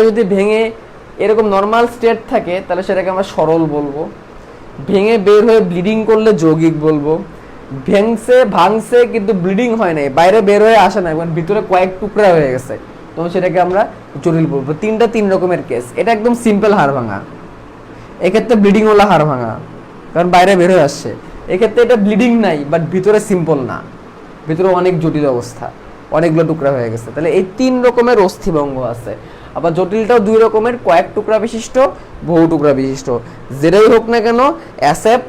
যদি ভেঙে এরকম নর্মাল স্টেট থাকে তাহলে সেটাকে আমরা সরল বলবো। ভেঙে বের হয়ে ব্লিডিং করলে যৌগিক বলবো। ভাঙছে কিন্তু ব্লিডিং হয় নাই, বাইরে বের হয়ে আসে না, মানে ভিতরে কয়েক টুকরা হয়ে গেছে, তখন সেটাকে আমরা জটিল বলবো। 3 রকমের কেস। এটা একদম সিম্পল হাড় ভাঙা, এক্ষেত্রে ব্লিডিং ওলা হাড় ভাঙা, কারণ বাইরে বের হয়ে আসছে। এক্ষেত্রে এটা ব্লিডিং নাই, বাট ভিতরে সিম্পল না, ভিতরে অনেক জটিল অবস্থা, অনেকগুলো টুকরা হয়ে গেছে। তাহলে এই 3 রকমের অস্থিভঙ্গ আছে। আবার জটিলটাও 2 রকমের, কয়েক টুকরা বিশিষ্ট, বহু টুকরা বিশিষ্ট। যেটাই হোক না কেন, অ্যাসেপ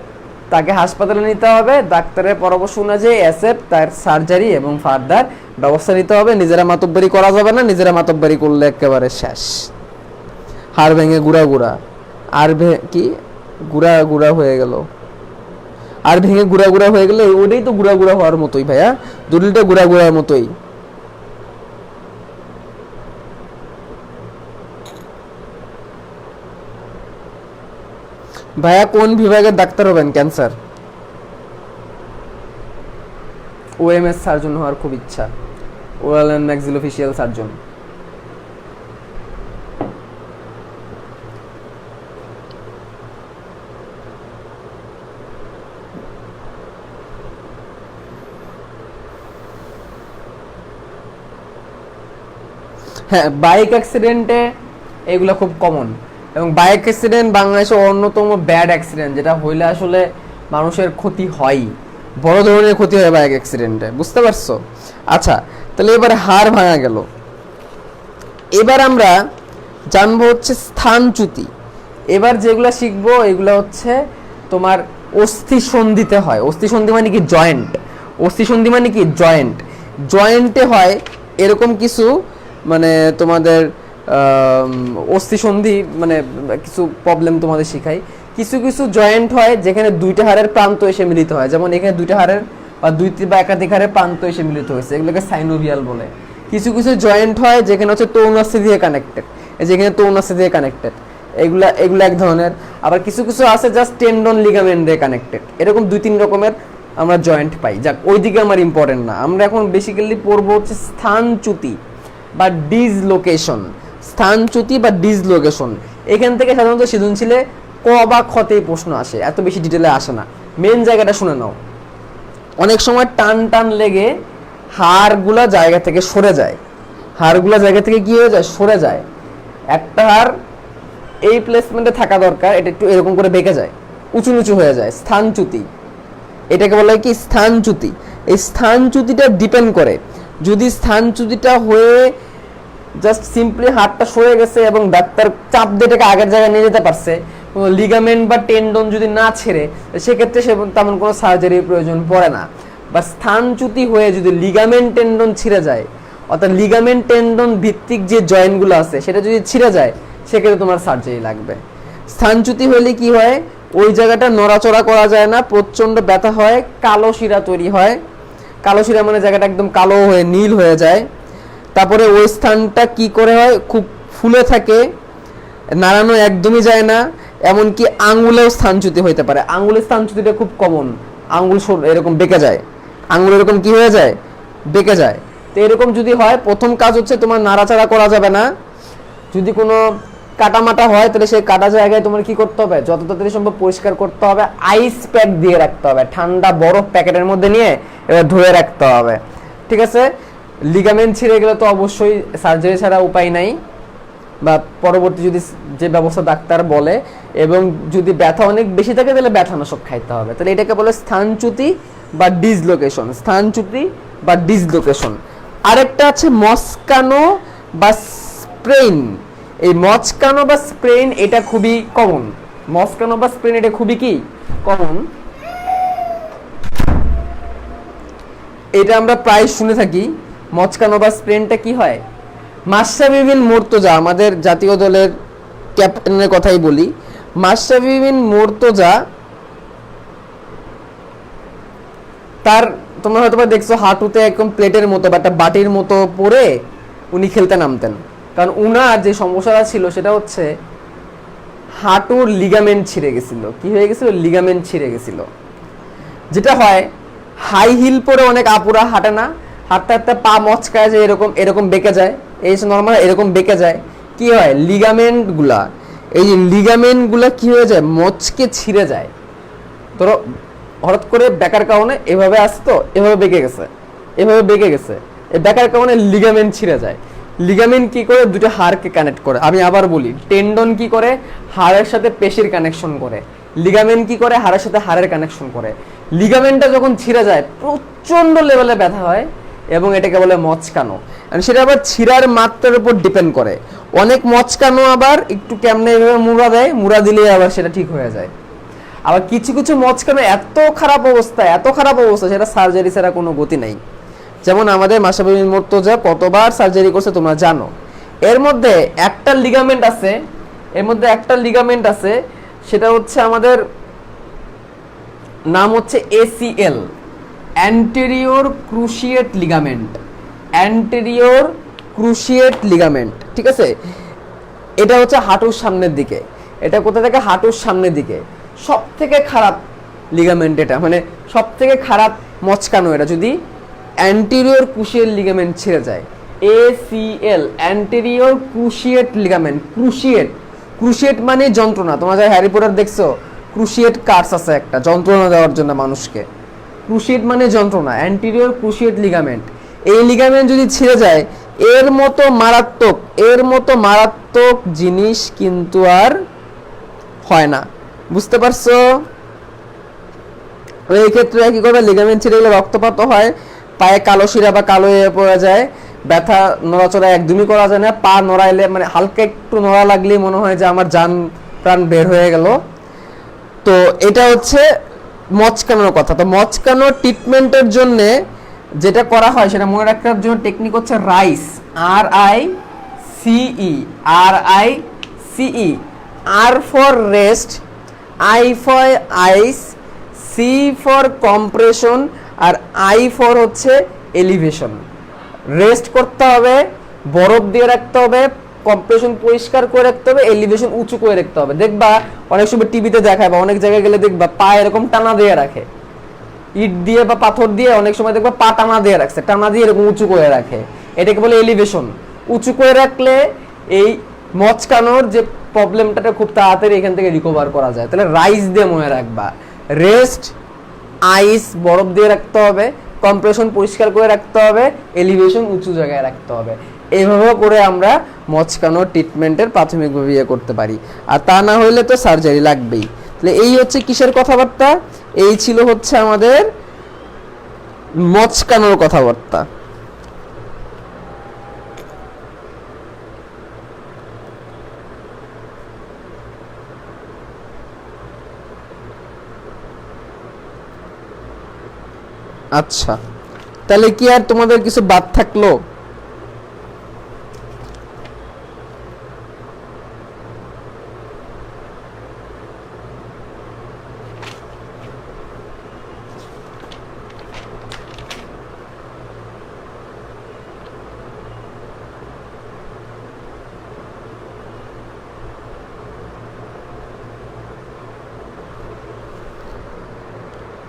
তাকে হাসপাতালে নিতে হবে, ডাক্তারের পরামর্শ অনুযায়ী অ্যাসেপ তার সার্জারি এবং ফার্দার ব্যবস্থা নিতে হবে। নিজেরা মাতব্বরি করা যাবে না, নিজেরা মাতব্বরি করলে একেবারে শেষ। হাড় ভেঙে গুড়া আর কি গুড়া হয়ে গেল, আর ভেঙে গুড়া হয়ে গেলে ওটাই তো গুড়া হওয়ার মতোই ভাইয়া, জটিলটা গুড়ার মতোই। ভাইয়া কোন বিভাগের ডাক্তার হবেন? ক্যান্সার। ওএমএস সার্জন হওয়ার খুব ইচ্ছা, ওরাল এন্ড ম্যাক্সিলোফেশিয়াল সার্জন। হ্যাঁ, বাইক অ্যাক্সিডেন্টে এগুলো খুব কমন। এবং বাইক অ্যাক্সিডেন্ট বাংলাদেশে অন্যতম ব্যাড অ্যাক্সিডেন্ট, যেটা হইলে আসলে মানুষের ক্ষতি হয়, বড় ধরনের ক্ষতি হয় বাইক অ্যাক্সিডেন্টে, বুঝতে পারছো? আচ্ছা, তাহলে এবার হাড় ভাঙা গেল। এবার আমরা জানবো হচ্ছে স্থানচ্যুতি। এবার যেগুলো শিখবো এগুলো হচ্ছে তোমার অস্থিসন্ধিতে হয়। অস্থিসন্ধি মানে কি? জয়েন্ট। অস্থিসন্ধি মানে কি? জয়েন্ট। জয়েন্টে হয় এরকম কিছু, মানে তোমাদের অস্থিসন্ধি মানে কিছু প্রবলেম তোমাদের শিখাই। কিছু জয়েন্ট হয় যেখানে 2টা হাড়ের প্রান্ত এসে মিলিত হয়, যেমন এখানে 2টা হাড়ের বা 2 বা একাধিক হাড়ের প্রান্ত এসে মিলিত হয়েছে, এগুলোকে সাইনোভিয়াল বলে। কিছু জয়েন্ট হয় যেখানে হচ্ছে তৌনাস্থি দিয়ে কানেক্টেড, এই যেখানে তৌনাস্থি দিয়ে কানেক্টেড, এগুলা এক ধরনের। আবার কিছু আছে জাস্ট টেন্ডন লিগামেন্ট দিয়ে কানেক্টেড। এরকম 2-3 রকমের আমরা জয়েন্ট পাই। যাক, ওইদিকে আমার ইম্পর্টেন্ট না, আমরা এখন বেসিক্যালি পড়বো হচ্ছে স্থানচ্যুতি বা ডিসলোকেশন। স্থানচ্যুতি বা ডিসলোকেশন, এখান থেকে সাধারণত সৃজনশীলে ক বা খতেই প্রশ্ন আসে, এত বেশি ডিটেলে আসে না। মেন জায়গাটা শুনে নাও। অনেক সময় টান লেগে হাড়গুলা জায়গা থেকে সরে যায়। হাড়গুলা জায়গা থেকে কি হয়ে যায়? সরে যায়। একটা হাড় এই প্লেসমেন্টে থাকা দরকার, এটা একটু এরকম করে বেঁকে যায়, উঁচু হয়ে যায়, স্থানচ্যুতি। এটাকে বলা হয় কি? স্থানচ্যুতি। এই স্থানচ্যুতিটা ডিপেন্ড করে, যদি স্থানচ্যুতিটা হয়ে জাস্ট সিম্পলি হাড়টা সরে গেছে এবং ডাক্তার চাপ দিয়ে এটাকে আগের জায়গায় নিয়ে যেতে পারছে, কোনো লিগামেন্ট বা টেন্ডন যদি না ছেড়ে, সেক্ষেত্রে তেমন কোনো সার্জারির প্রয়োজন পড়ে না। বা স্থানচ্যুতি হয়ে যদি লিগামেন্ট টেন্ডন ছিঁড়ে যায়, অর্থাৎ লিগামেন্ট টেন্ডন ভিত্তিক যে জয়েন্টগুলো আছে সেটা যদি ছিঁড়ে যায়, সেক্ষেত্রে তোমার সার্জারি লাগবে। স্থানচ্যুতি হলে কি হয়? ওই জায়গাটা নড়াচড়া করা যায় না, প্রচণ্ড ব্যথা হয়, কালো শিরা তৈরি হয়। কালো শিরা মানে জায়গাটা একদম কালো হয়ে নীল হয়ে যায়। তারপরে ওই স্থানটা কি করে হয়? খুব ফুলে থাকে, নাড়ানো একদমই যায় না, এমনকি আঙ্গুলেও স্থানচ্যুতি হইতে পারে। আঙ্গুলের স্থানচ্যুতিটা খুব কমন, আঙ্গুল এরকম বেঁকে যায়, আঙ্গুল এরকম কি হয়ে যায়, বেঁকে যায়। তো এরকম যদি হয়, প্রথম কাজ হচ্ছে তোমার নাড়াচাড়া করা যাবে না। যদি কোনো কাটামাটা হয় তাহলে সেই কাটা জায়গায় তোমার কি করতে হবে, যত তাড়াতাড়ি সম্ভব পরিষ্কার করতে হবে, আইস প্যাক দিয়ে রাখতে হবে, ঠান্ডা বরফ প্যাকেটের মধ্যে নিয়ে এবার ধুয়ে রাখতে হবে, ঠিক আছে। লিগামেন্ট ছিঁড়ে গেলে তো অবশ্যই সার্জারি ছাড়া উপায় নাই, বা পরবর্তী যদি যে ব্যবস্থা ডাক্তার বলে, এবং যদি ব্যথা অনেক বেশি থাকে তাহলে ব্যথানাশক খাইতে হবে। তাহলে এটাকে বলে স্থানচ্যুতি বা ডিসলোকেশন, স্থানচ্যুতি বা ডিসলোকেশন। আরেকটা আছে মচকানো বা স্প্রেইন। এই মচকানো বা স্প্রেইন এটা খুবই কমন, মচকানো বা স্প্রেইন এটা খুবই কি কমন, এটা আমরা প্রায় শুনে থাকি। মচকানো বা স্প্রেইনটা কি হয়, মাশরাফি বিন মুর্তজা, আমাদের জাতীয় দলের ক্যাপ্টেনের কথাই বলি, মাশরাফি বিন মুর্তজা, তার তোমরা হয়তো দেখছো হাঁটুতে একদম প্লেটের মতো বা একটা বাটির মতো পরে উনি খেলতে নামতেন। কারণ উনার যে সমস্যাটা ছিল সেটা হচ্ছে হাঁটুর লিগামেন্ট ছিঁড়ে গেছিল। কি হয়ে গেছিল, লিগামেন্ট ছিঁড়ে গেছিল। যেটা হয়, হাই হিল পরে অনেক আপুরা হাঁটে না, হাঁটতে হাঁটতে পা মচকায় যায়, এরকম এরকম বেঁকে যায়, এই নর্মাল এরকম বেঁকে যায়। কি হয়, লিগামেন্টগুলা, এই লিগামেন্টগুলা কি হয়ে যায়, মচকে ছিঁড়ে যায়। ধরো হঠাৎ করে বেকার কারণে এভাবে আসতো, এভাবে বেঁকে গেছে, এভাবে বেঁকে গেছে, এই বেকার কারণে লিগামেন্ট ছিঁড়ে যায়। লিগামেন্ট কি করে, দুটো হাড়কে কানেক্ট করে। আমি আবার বলি, টেন্ডন কি করে, হাড়ের সাথে পেশির কানেকশন করে। লিগামেন্ট কি করে, হাড়ের সাথে হাড়ের কানেকশন করে। লিগামেন্টটা যখন ছিঁড়ে যায় প্রচন্ড লেভেলে ব্যথা হয়, এবং এটাকে বলে মচকানো। সেটা আবার ছিঁড়ার মাত্রার উপর ডিপেন্ড করে। অনেক মচকানো আবার একটু কেমনে এভাবে মুড়া দেয়, মুড়া দিলে আবার সেটা ঠিক হয়ে যায়। আবার কিছু কিছু মচকানো এত খারাপ অবস্থা, এত খারাপ অবস্থা, সেটা সার্জারি ছাড়া কোনো গতি নাই। যেমন আমাদের মাশরাফি বিন মুর্তজা কতবার সার্জারি করছে তোমরা জানো। এর মধ্যে একটা লিগামেন্ট আছে, এর মধ্যে একটা লিগামেন্ট আছে, সেটা হচ্ছে আমাদের নাম হচ্ছে ACL, anterior cruciate ligament, anterior cruciate ligament, ঠিক আছে। এটা হচ্ছে হাঁটুর সামনের দিকে, এটা কোথা থেকে, হাঁটুর সামনের দিকে। সব থেকে খারাপ লিগামেন্ট এটা, মানে সব থেকে খারাপ মচকানো এটা, যদি অ্যান্টেরিয়র ক্রুশিয়েট লিগামেন্ট ছিঁড়ে যায়। ACL, anterior cruciate ligament. Cruciate, cruciate মানে যন্ত্রণা। তোমরা যারা হ্যারি পটার দেখছো, ক্রুশিয়েট কার্স আছে একটা যন্ত্রণা দেওয়ার জন্য মানুষকে। ক্রুশিয়েট মানে যন্ত্রণা, অ্যান্টেরিয়র ক্রুশিয়েট লিগামেন্ট। এই লিগামেন্ট যদি ছিঁড়ে যায়, এর মতো মারাত্মক, এর মতো মারাত্মক জিনিস কিন্তু আর হয় না, বুঝতে পারছো। এই ক্ষেত্রে কি করবে, লিগামেন্ট ছিঁড়ে গেলে রক্তপাত হয়, পায়ে কালো শিরা বা কালো হয়ে পড়ে যায়, ব্যথা, নড়াচড়া একদমই করা যায় না, পা নড়াইলে মানে হালকা একটু নড়া লাগলেই মনে হয় যে আমার জান প্রাণ বের হয়ে গেল। তো এটা হচ্ছে মচকানোর কথা। তো মচকানোর ট্রিটমেন্টের জন্য যেটা করা হয় সেটা মনে রাখার জন্য টেকনিক হচ্ছে RICE, RICE, RICE, R for rest, I for ice, C for compression, আর I ফর হচ্ছে এলিভেশন। রেস্ট করতে হবে, বরফ দিয়ে রাখতে হবে, কম্প্রেশন পরিষ্কার করে রাখতে হবে, এলিভেশন উঁচু করে রাখতে হবে। দেখবা অনেক সময় টিভিতে দেখায় বা অনেক জায়গায় গেলে দেখবা পা এরকম টানা দিয়ে রাখে, ইট দিয়ে বা পাথর দিয়ে অনেক সময় দেখবা পা টানা দিয়ে রাখছে, টানা দিয়ে এরকম উঁচু করে রাখে, এটাকে বলে এলিভেশন। উঁচু করে রাখলে এই মচকানোর যে প্রবলেমটা খুব তাড়াতাড়ি এখান থেকে রিকভার করা যায়। তাহলে রাইস দিয়ে মনে রাখবা, রেস্ট, আইস বরফ দিয়ে রাখতে হবে, কম্প্রেশন পরিষ্কার করে রাখতে হবে, এলিভেশন উঁচু জায়গায় রাখতে হবে। এইভাবে করে আমরা মচকানোর ট্রিটমেন্টের প্রাথমিকভাবে ইয়ে করতে পারি, আর তা না হইলে তো সার্জারি লাগবেই। তাহলে এই হচ্ছে কিসের কথাবার্তা, এই ছিল হচ্ছে আমাদের মচকানোর কথাবার্তা। আচ্ছা, তাহলে কি আর তোমাদের কিছু বাদ থাকলো?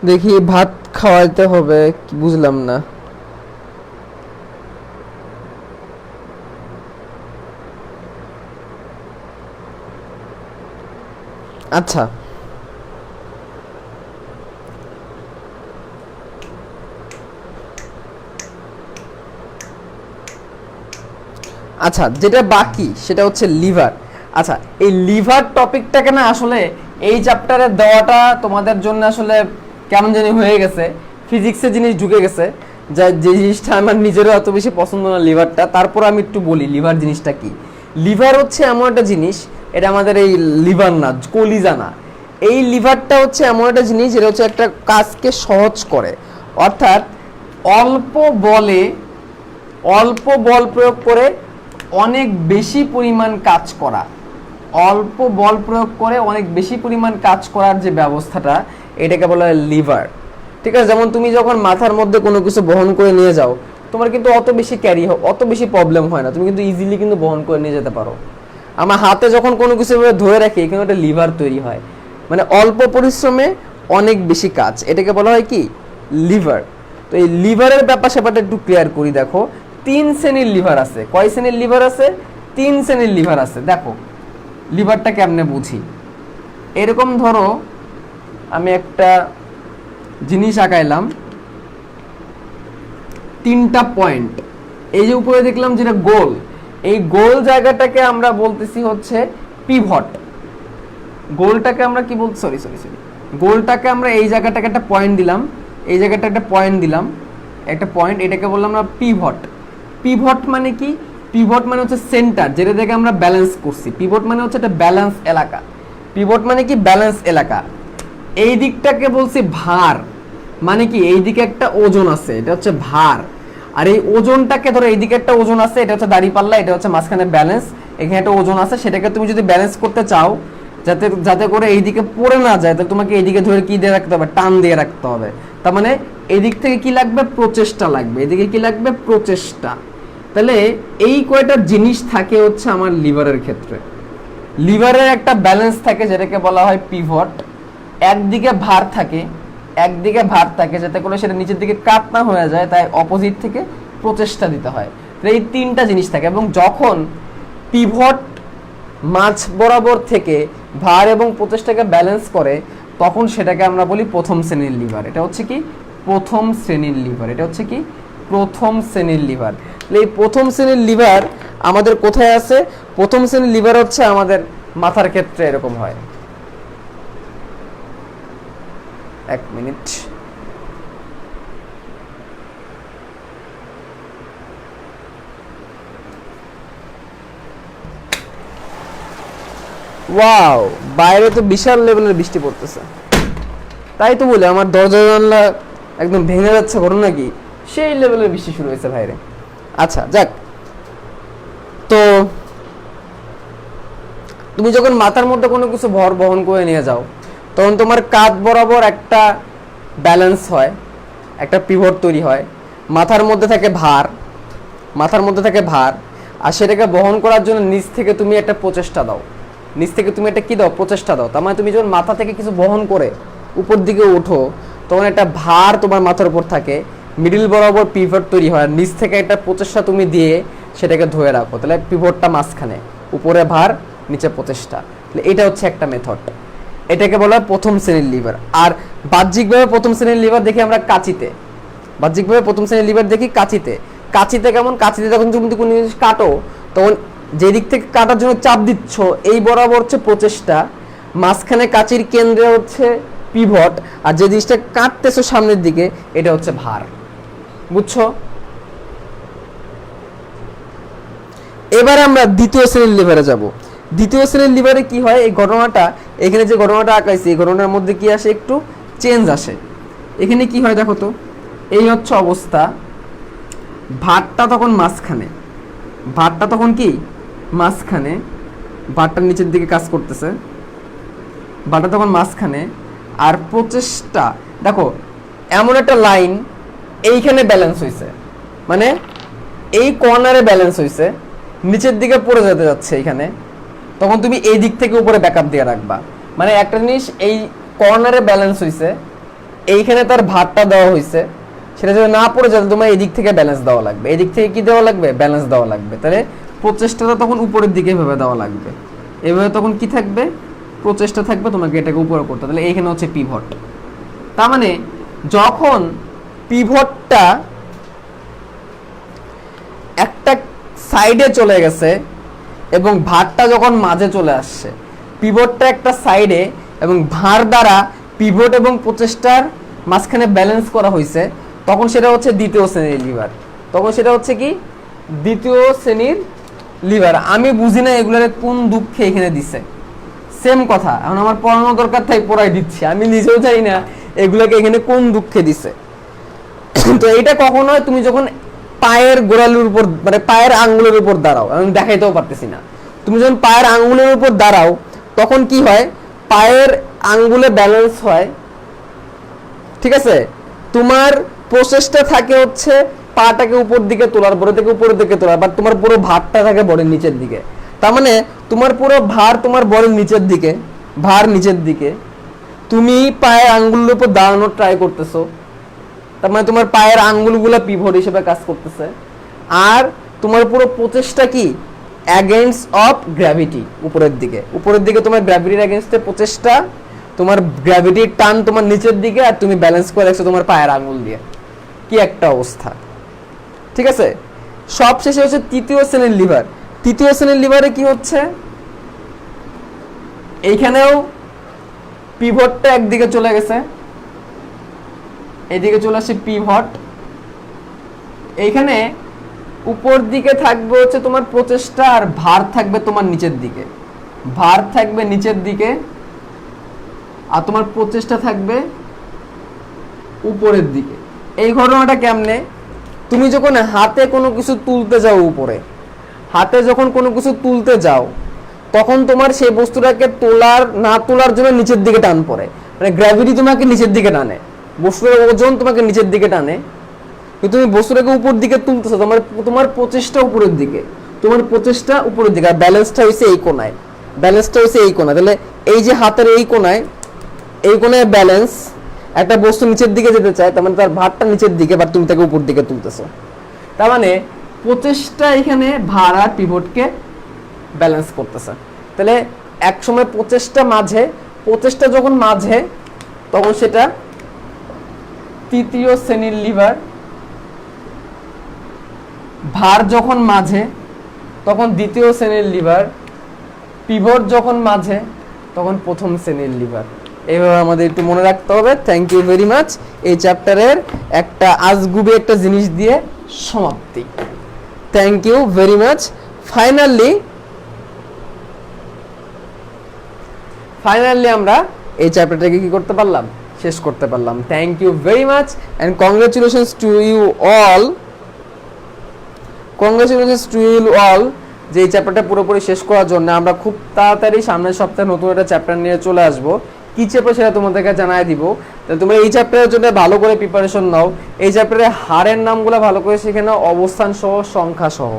দেখি ভাত খাওয়াইতে হবে, বুঝলাম না। আচ্ছা আচ্ছা, যেটা বাকি সেটা হচ্ছে লিভার। আচ্ছা, এই লিভার টপিকটাকে না আসলে এই চ্যাপ্টারে দেওয়াটা তোমাদের জন্য আসলে কেমন জানি হয়ে গেছে, ফিজিক্সের জিনিস ঢুকে গেছে, যা যে জিনিসটা আমার নিজেরও এত বেশি পছন্দ না লিভারটা। তারপর আমি একটু বলি লিভার জিনিসটা কি। লিভার হচ্ছে এমন একটা জিনিস, এটা আমাদের এই লিভার না, কলিজা না, এই লিভারটা হচ্ছে এমন একটা জিনিস যেটা হচ্ছে একটা কাজকে সহজ করে। অর্থাৎ অল্প বলে, অল্প বল প্রয়োগ করে অনেক বেশি পরিমাণ কাজ করা, অল্প বল প্রয়োগ করে অনেক বেশি পরিমাণ কাজ করার যে ব্যবস্থাটা, এটাকে বলা হয় লিভার। ঠিক আছে, যেমন তুমি যখন মাথার মধ্যে কোনো কিছু বহন করে নিয়ে যাও, তোমার কিন্তু অত বেশি অত বেশি প্রবলেম হয় না, তুমি কিন্তু ইজিলি কিন্তু বহন করে নিয়ে যেতে পারো। আমার হাতে যখন কোনো কিছু ধরে রাখি, এখানে একটা লিভার তৈরি হয়, মানে অল্প পরিশ্রমে অনেক বেশি কাজ, এটাকে বলা হয় কি লিভার। তো এই লিভারের ব্যাপার স্যাপারটা একটু ক্লিয়ার করি। দেখো 3 শ্রেণীর লিভার আছে। কয় শ্রেণীর লিভার আছে? 3 শ্রেণীর লিভার আছে। দেখো লিভারটা কেমনে বুঝি, এরকম ধরো আমি একটা জিনিস আঁকাইলাম, 3টা পয়েন্ট, এই যে উপরে দেখলাম যেটা গোল, এই গোল জায়গাটাকে আমরা বলতেছি হচ্ছে পিভট। গোলটাকে আমরা কি বলছি, সরি সরি সরি গোলটাকে আমরা এই জায়গাটাকে একটা পয়েন্ট দিলাম, এই জায়গাটা একটা পয়েন্ট দিলাম, একটা পয়েন্ট, এটাকে বললাম আমরা পিভট। পিভট মানে কি? পিভট মানে হচ্ছে সেন্টার, যেটা থেকে আমরা ব্যালেন্স করছি। পিভট মানে হচ্ছে একটা ব্যালেন্স এলাকা। পিভট মানে কি? ব্যালেন্স এলাকা। এই দিকটাকে বলছি ভার, মানে কি এই দিকে একটা ওজন আছে, এটা হচ্ছে ভার। আর এই ওজনটাকে ধরো, এই দিকে একটা ওজন আছে, এটা হচ্ছে দাঁড়িপাল্লা, এটা হচ্ছে মাঝখানে ব্যালেন্স, এখানে একটা ওজন আছে, সেটাকে তুমি যদি ব্যালেন্স করতে চাও, যাতে যাতে করে এই দিকে পড়ে না যায়, তাহলে তোমাকে এইদিকে ধরে কি দিয়ে রাখতে হবে? টান দিয়ে রাখতে হবে। তার মানে এদিক থেকে কি লাগবে? প্রচেষ্টা লাগবে। এদিকে কি লাগবে? প্রচেষ্টা। তাহলে এই কয়টা জিনিস থাকে হচ্ছে আমার লিভারের ক্ষেত্রে। লিভারের একটা ব্যালেন্স থাকে, যেটাকে বলা হয় পিভট। একদিকে ভার থাকে, একদিকে ভার থাকে, যাতে করে সেটা নিচের দিকে কাত না হয়ে যায়, তাই অপোজিট থেকে প্রচেষ্টা দিতে হয়। এই 3টা জিনিস থাকে, এবং যখন পিভট মাঝ বরাবর থেকে ভার এবং প্রচেষ্টাকে ব্যালেন্স করে, তখন সেটাকে আমরা বলি প্রথম শ্রেণীর লিভার। এটা হচ্ছে কি? প্রথম শ্রেণীর লিভার। এটা হচ্ছে কি? প্রথম শ্রেণীর লিভার। এই প্রথম শ্রেণীর লিভার আমাদের কোথায় আছে? প্রথম শ্রেণীর লিভার হচ্ছে আমাদের মাথার ক্ষেত্রে এরকম হয়। এক মিনিট, ওয়াও, বাইরে তো বিশাল লেভেলের বৃষ্টি পড়তেছে। তাই তো বলে আমার দরজা জানলা একদম ভেঙে যাচ্ছে, ঘটনা কি সেই লেভেলের বৃষ্টি শুরু হয়েছে বাইরে। আচ্ছা যাক, তো তুমি যখন মাথার মধ্যে কোনো কিছু ভর বহন করে নিয়ে যাও, তখন তোমার কাঁধ বরাবর একটা ব্যালেন্স হয়, একটা পিভট তৈরি হয়, মাথার মধ্যে থাকে ভার, মাথার মধ্যে থাকে ভার, আর সেটাকে বহন করার জন্য নিচ থেকে তুমি একটা প্রচেষ্টা দাও, নিচ থেকে তুমি একটা কি দাও? প্রচেষ্টা দাও। তার মানে তুমি যখন মাথা থেকে কিছু বহন করে উপর দিকে ওঠো, তখন একটা ভার তোমার মাথার উপর থাকে, মিডিল বরাবর পিভট তৈরি হয়, নিচ থেকে একটা প্রচেষ্টা তুমি দিয়ে সেটাকে ধরে রাখো, তাহলে পিভটটা মাঝখানে, উপরে ভার, নিচে প্রচেষ্টা। তাহলে এটা হচ্ছে একটা মেথড, এটাকে বলা হয় প্রথম শ্রেণীর লিভার। আর বাহ্যিকভাবে প্রথম শ্রেণীর লিভার দেখি আমরা কাঁচিতে, বাহ্যিকভাবে প্রথম শ্রেণীর লিভার দেখি কাঁচিতে। কাঁচিতে কেমন? কাঁচিতে যখন তুমি কোনো জিনিস কাটো, তখন যে দিক থেকে কাটার জন্য চাপ দিচ্ছ, এই বরাবর হচ্ছে প্রচেষ্টা, মাঝখানে কাঁচির কেন্দ্রে হচ্ছে পিভট, আর যে জিনিসটা কাটতেছো সামনের দিকে, এটা হচ্ছে ভার। বুঝছো? এবারে আমরা দ্বিতীয় শ্রেণীর লিভারে যাব। দ্বিতীয় শ্রেণীর লিভারে কি হয়? এই ঘটনাটা, এখানে যে ঘটনাটা আঁকাইছি, এই ঘটনার মধ্যে কি আসে? একটু চেঞ্জ আসে। এখানে কি হয় দেখো তো, এই হচ্ছে অবস্থা, ভারটা তখন মাঝখানে, ভারটা তখন কি মাঝখানে, ভারটা নিচের দিকে কাজ করতেছে, ভারটা তখন মাঝখানে, আর প্রচেষ্টা দেখো এমন একটা লাইন এইখানে ব্যালেন্স হয়েছে, মানে এই কর্নারে ব্যালেন্স হয়েছে, নিচের দিকে পড়ে যেতে যাচ্ছে এইখানে, তখন তুমি এই দিক থেকে উপরে ব্যাকআপ দিয়ে রাখবা। মানে একটা জিনিস এই কর্নারে ব্যালেন্স হয়েছে, এইখানে তার ভারটা দেওয়া হয়েছে, সেটা যদি না পড়ে যায় তোমার এদিক থেকে ব্যালেন্স দেওয়া লাগবে, এদিক থেকে কি দেওয়া লাগবে, ব্যালেন্স দেওয়া লাগবে। তাহলে প্রচেষ্টাটা তখন উপরের দিকে এভাবে দেওয়া লাগবে, এভাবে তখন কি থাকবে, প্রচেষ্টা থাকবে, তোমাকে এটাকে উপরে করতে। তাহলে এইখানে হচ্ছে পিভট। তার মানে যখন পিভটটা একটা সাইডে চলে গেছে এবং ভারটা যখন মাঝে চলে আসছে, পিভটটা একটা সাইডে এবং ভার দ্বারা পিভট এবং প্রচেষ্টার মাঝখানে ব্যালেন্স করা হয়েছে, তখন সেটা হচ্ছে দ্বিতীয় শ্রেণীর লিভার। তখন সেটা হচ্ছে কি, দ্বিতীয় শ্রেণীর লিভার। আমি বুঝি না এগুলোর কোন দুঃখে এখানে দিছে, সেম কথা। এখন আমার পড়ানো দরকার তাই পড়াই দিচ্ছি, আমি নিজেও জানি না এগুলোকে এখানে কোন দুঃখে দিছে। তো এটা কখন হয়, তুমি যখন পায়ের গোড়ালির উপর মানে পায়ের আঙ্গুলের উপর দাঁড়াও, আমি দেখাইতেও পারতেছি না, তুমি যখন পায়ের আঙ্গুলের উপর দাঁড়াও তখন কি হয়, পায়ের আঙ্গুলে ব্যালেন্স হয়, ঠিক আছে। তোমার প্রসেসটা থাকে হচ্ছে পাটাকে উপর দিকে তোলার, বড় থেকে উপরের দিকে তোলার, বাট তোমার পুরো ভারটা থাকে বডির নিচের দিকে। তার মানে তোমার পুরো ভার তোমার বডির নিচের দিকে, ভার নিচের দিকে, তুমি পায়ের আঙ্গুলের উপর দাঁড়ানোর ট্রাই করতেছো, তার মানে তোমার পায়ের আঙ্গুলগুলো পিভট হিসেবে কাজ করতেছে। আর তোমার পুরো প্রচেষ্টা কি, অ্যাগেন্স্ট অফ গ্র্যাভিটি, উপরের দিকে, উপরের দিকে তোমার গ্র্যাভিটির অ্যাগেন্স্টে প্রচেষ্টা, তোমার গ্র্যাভিটির টান তোমার নিচের দিকে, আর তুমি ব্যালেন্স করে রাখছো তোমার পায়ের আঙ্গুল দিয়ে। কি একটা অবস্থা, ঠিক আছে। সব শেষে হচ্ছে তৃতীয় শ্রেণীর লিভার। তৃতীয় শ্রেণীর লিভারে কি হচ্ছে, এইখানেও পিভটটা একদিকে চলে গেছে, এদিকে চলে আসছে পিভট। এইখানে উপর দিকে থাকবে হচ্ছে তোমার প্রচেষ্টা, আর ভার থাকবে তোমার নিচের দিকে, ভার থাকবে নিচের দিকে, আর তোমার প্রচেষ্টা থাকবে উপরের দিকে। এই ঘটনাটা কেমনে, তুমি যখন হাতে কোনো কিছু তুলতে যাও, উপরে হাতে যখন কোনো কিছু তুলতে যাও, তখন তোমার সেই বস্তুটাকে তোলার না তোলার জন্য নিচের দিকে টান পড়ে, মানে গ্র্যাভিটি তোমাকে নিচের দিকে টানে, বস্তুর ওজন তোমাকে নিচের দিকে টানে, কিন্তু তুমি বস্তুটাকে উপর দিকে তুলতেছো, তোমার তোমার প্রচেষ্টা উপরের দিকে, তোমার প্রচেষ্টা উপরের দিকে, আর ব্যালেন্সটা হয়েছে এই কোনায়, ব্যালেন্সটা হয়েছে এই কোনায়। তাহলে এই যে হাতের এই কোনায়, এই কোনায় ব্যালেন্স, একটা বস্তু নিচের দিকে যেতে চায়, তার মানে তার ভারটা নিচের দিকে, বা তুমি তাকে উপর দিকে তুলতেছো। তার মানে প্রচেষ্টা এখানে ভার আর পিভটকে ব্যালেন্স করতেছে। তাহলে এক সময় প্রচেষ্টা মাঝে, প্রচেষ্টা যখন মাঝে তখন সেটা তৃতীয় শ্রেণীর লিভার, ভার যখন মাঝে তখন দ্বিতীয় শ্রেণীর লিভার, পিভট যখন মাঝে তখন প্রথম শ্রেণীর লিভার। এইভাবে আমাদের একটু মনে রাখতে হবে। Thank you very much. এই চ্যাপ্টারের একটা আজগুবি একটা জিনিস দিয়ে সমাপ্তি। Thank you very much. Finally আমরা এই চ্যাপ্টারটাকে কি করতে পারলাম, শেষ করতে পারলাম। Thank you very much and congratulations to you all, congratulations to you all যে এই চ্যাপ্টারটা পুরোপুরি শেষ করার জন্য। আমরা খুব তাড়াতাড়ি সামনের সপ্তাহে নতুন একটা চ্যাপ্টার নিয়ে চলে আসবো। কি চ্যাপ্টার সেটা তোমাদেরকে জানাই দিব। তাহলে তোমরা এই চ্যাপ্টারের জন্য ভালো করে প্রিপারেশন নাও। এই চ্যাপ্টারে হারের নামগুলো ভালো করে শিখে নাও, অবস্থান সহ, সংখ্যা সহ।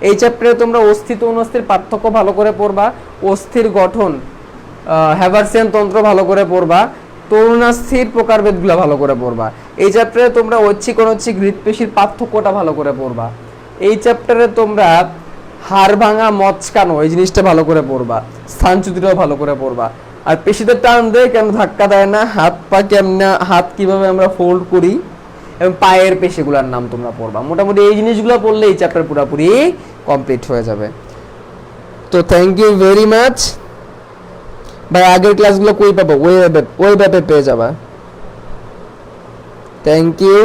এই চ্যাপ্টারে তোমরা অস্থিত অনুস্থির পার্থক্য ভালো করে পড়বা, অস্থির গঠন, হ্যাভার্সিয়ান তন্ত্র ভালো করে পড়বা, তরুণাস্থির প্রকারভেদগুলো ভালো করে পড়বা। এই চ্যাপ্টারে তোমরা ঐচ্ছিক অনৈচ্ছিক হৃদপেশির পার্থক্যটা ভালো করে পড়বা। এই চ্যাপ্টারে তোমরা হাড় ভাঙা মচকানো এই জিনিসটা ভালো করে পড়বা, স্থানচ্যুতিটাও ভালো করে পড়বা। আর পেশিতে টান দেয় কেন, ধাক্কা দেয় না, হাত পা কেমনে, হাত কিভাবে আমরা ফোল্ড করি, এবং পায়ের পেশিগুলোর নাম তোমরা পড়বা। মোটামুটি এই জিনিসগুলো পড়লে এই চ্যাপ্টার পুরোপুরি কমপ্লিট হয়ে যাবে। তো থ্যাংক ইউ ভেরি মাচ ভাই। আগের ক্লাসগুলো কই পাবো, ওই ব্যাপে পেয়ে যাবা। থ্যাংক ইউ,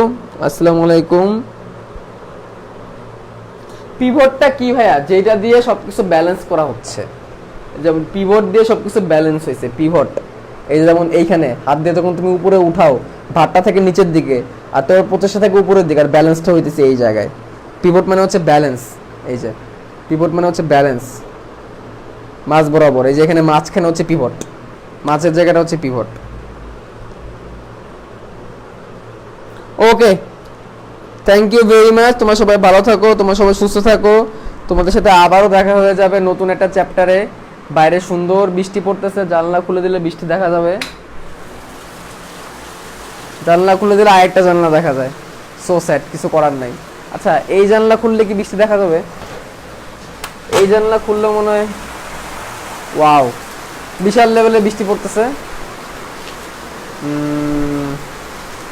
আসসালামু আলাইকুম। পিভটটা কি ভাইয়া, যেটা দিয়ে সবকিছু ব্যালেন্স করা হচ্ছে, যেমন পিভট দিয়ে সবকিছু ব্যালেন্স হয়েছে। পিভট এই যেমন এইখানে হাত দিয়ে তখন তুমি উপরে উঠাও, ভাতটা থেকে নিচের দিকে, আর তোমার প্রচেষ্টা থেকে উপরের দিকে, আর ব্যালেন্সটা হইতেছে এই জায়গায়। পিভট মানে হচ্ছে ব্যালেন্স। এই যে পিভট মানে হচ্ছে ব্যালেন্স, মাঝ বরাবর। এই যে এখানে মাঝখানে হচ্ছে পিভট, মাঝের জায়গাটা হচ্ছে pivot. Okay, thank you very much. তোমরা সবাই ভালো থাকো, তোমরা সবাই সুস্থ থাকো। তোমাদের সাথে আবারও দেখা হয়ে যাবে নতুন একটা চ্যাপ্টারে। বাইরে সুন্দর বৃষ্টি পড়তেছে, জানলা খুলে দিলে বৃষ্টি দেখা যাবে। জানলা খুলে দিলে আরেকটা জানলা দেখা যায়, সো স্যাড, কিছু করার নাই। আচ্ছা এই জানলা খুললে কি বৃষ্টি দেখা যাবে? এই জানলা খুললে মনে হয় ওয়াও বিশাল লেভেলে বৃষ্টি পড়তেছে।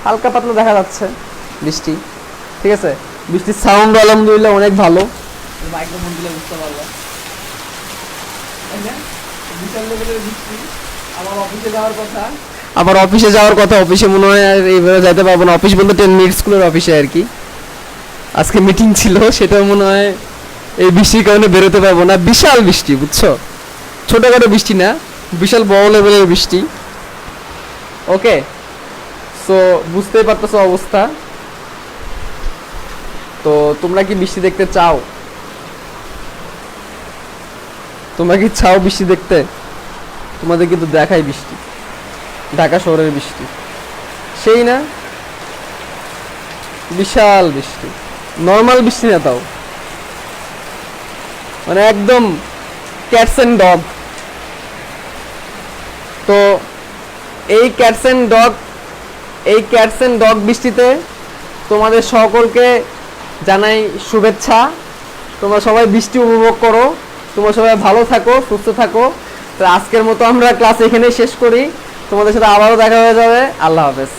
হালকা পাতলা দেখা যাচ্ছে বৃষ্টি, ঠিক আছে। বৃষ্টির সাউন্ড আলহামদুলিল্লাহ অনেক ভালো, মাইক্রোফোন দিলে বুঝতে পারবে। বিশাল লেভেলের বৃষ্টি। আমার অফিসে যাওয়ার কথা, অফিসে মনে হয় আর এইভাবে যাইতে পারবো না। অফিস বলতে 10 মিনিট স্কুলের অফিসে আর কি। আজকে মিটিং ছিল, সেটাও মনে হয় এই বৃষ্টির কারণে বেরোতে পারবো না। বিশাল বৃষ্টি, বুঝছো, ছোটখাটো বৃষ্টি না, বিশাল বড় লেভেলের বৃষ্টি। ওকে, সো বুঝতেই পারতেছো অবস্থা। তো তোমরা কি বৃষ্টি দেখতে চাও? তোমরা কি চাও বৃষ্টি দেখতে? তোমাদের কিন্তু দেখাই বৃষ্টি, ঢাকা শহরের বৃষ্টি, সেই না বিশাল বৃষ্টি, নর্মাল বৃষ্টি না, তাও মানে একদম ক্যাটস এন্ড ডগ। তো এই ক্যাটস এন্ড ডগ বৃষ্টিতে তোমাদের সকলকে জানাই শুভেচ্ছা। তোমরা সবাই বৃষ্টি উপভোগ করো, তোমরা সবাই ভালো থাকো, সুস্থ থাকো। তো আজকের মতো আমরা ক্লাস এখানেই শেষ করি, তোমাদের সাথে আবারও দেখা হয়ে যাবে। আল্লাহ হাফেজ।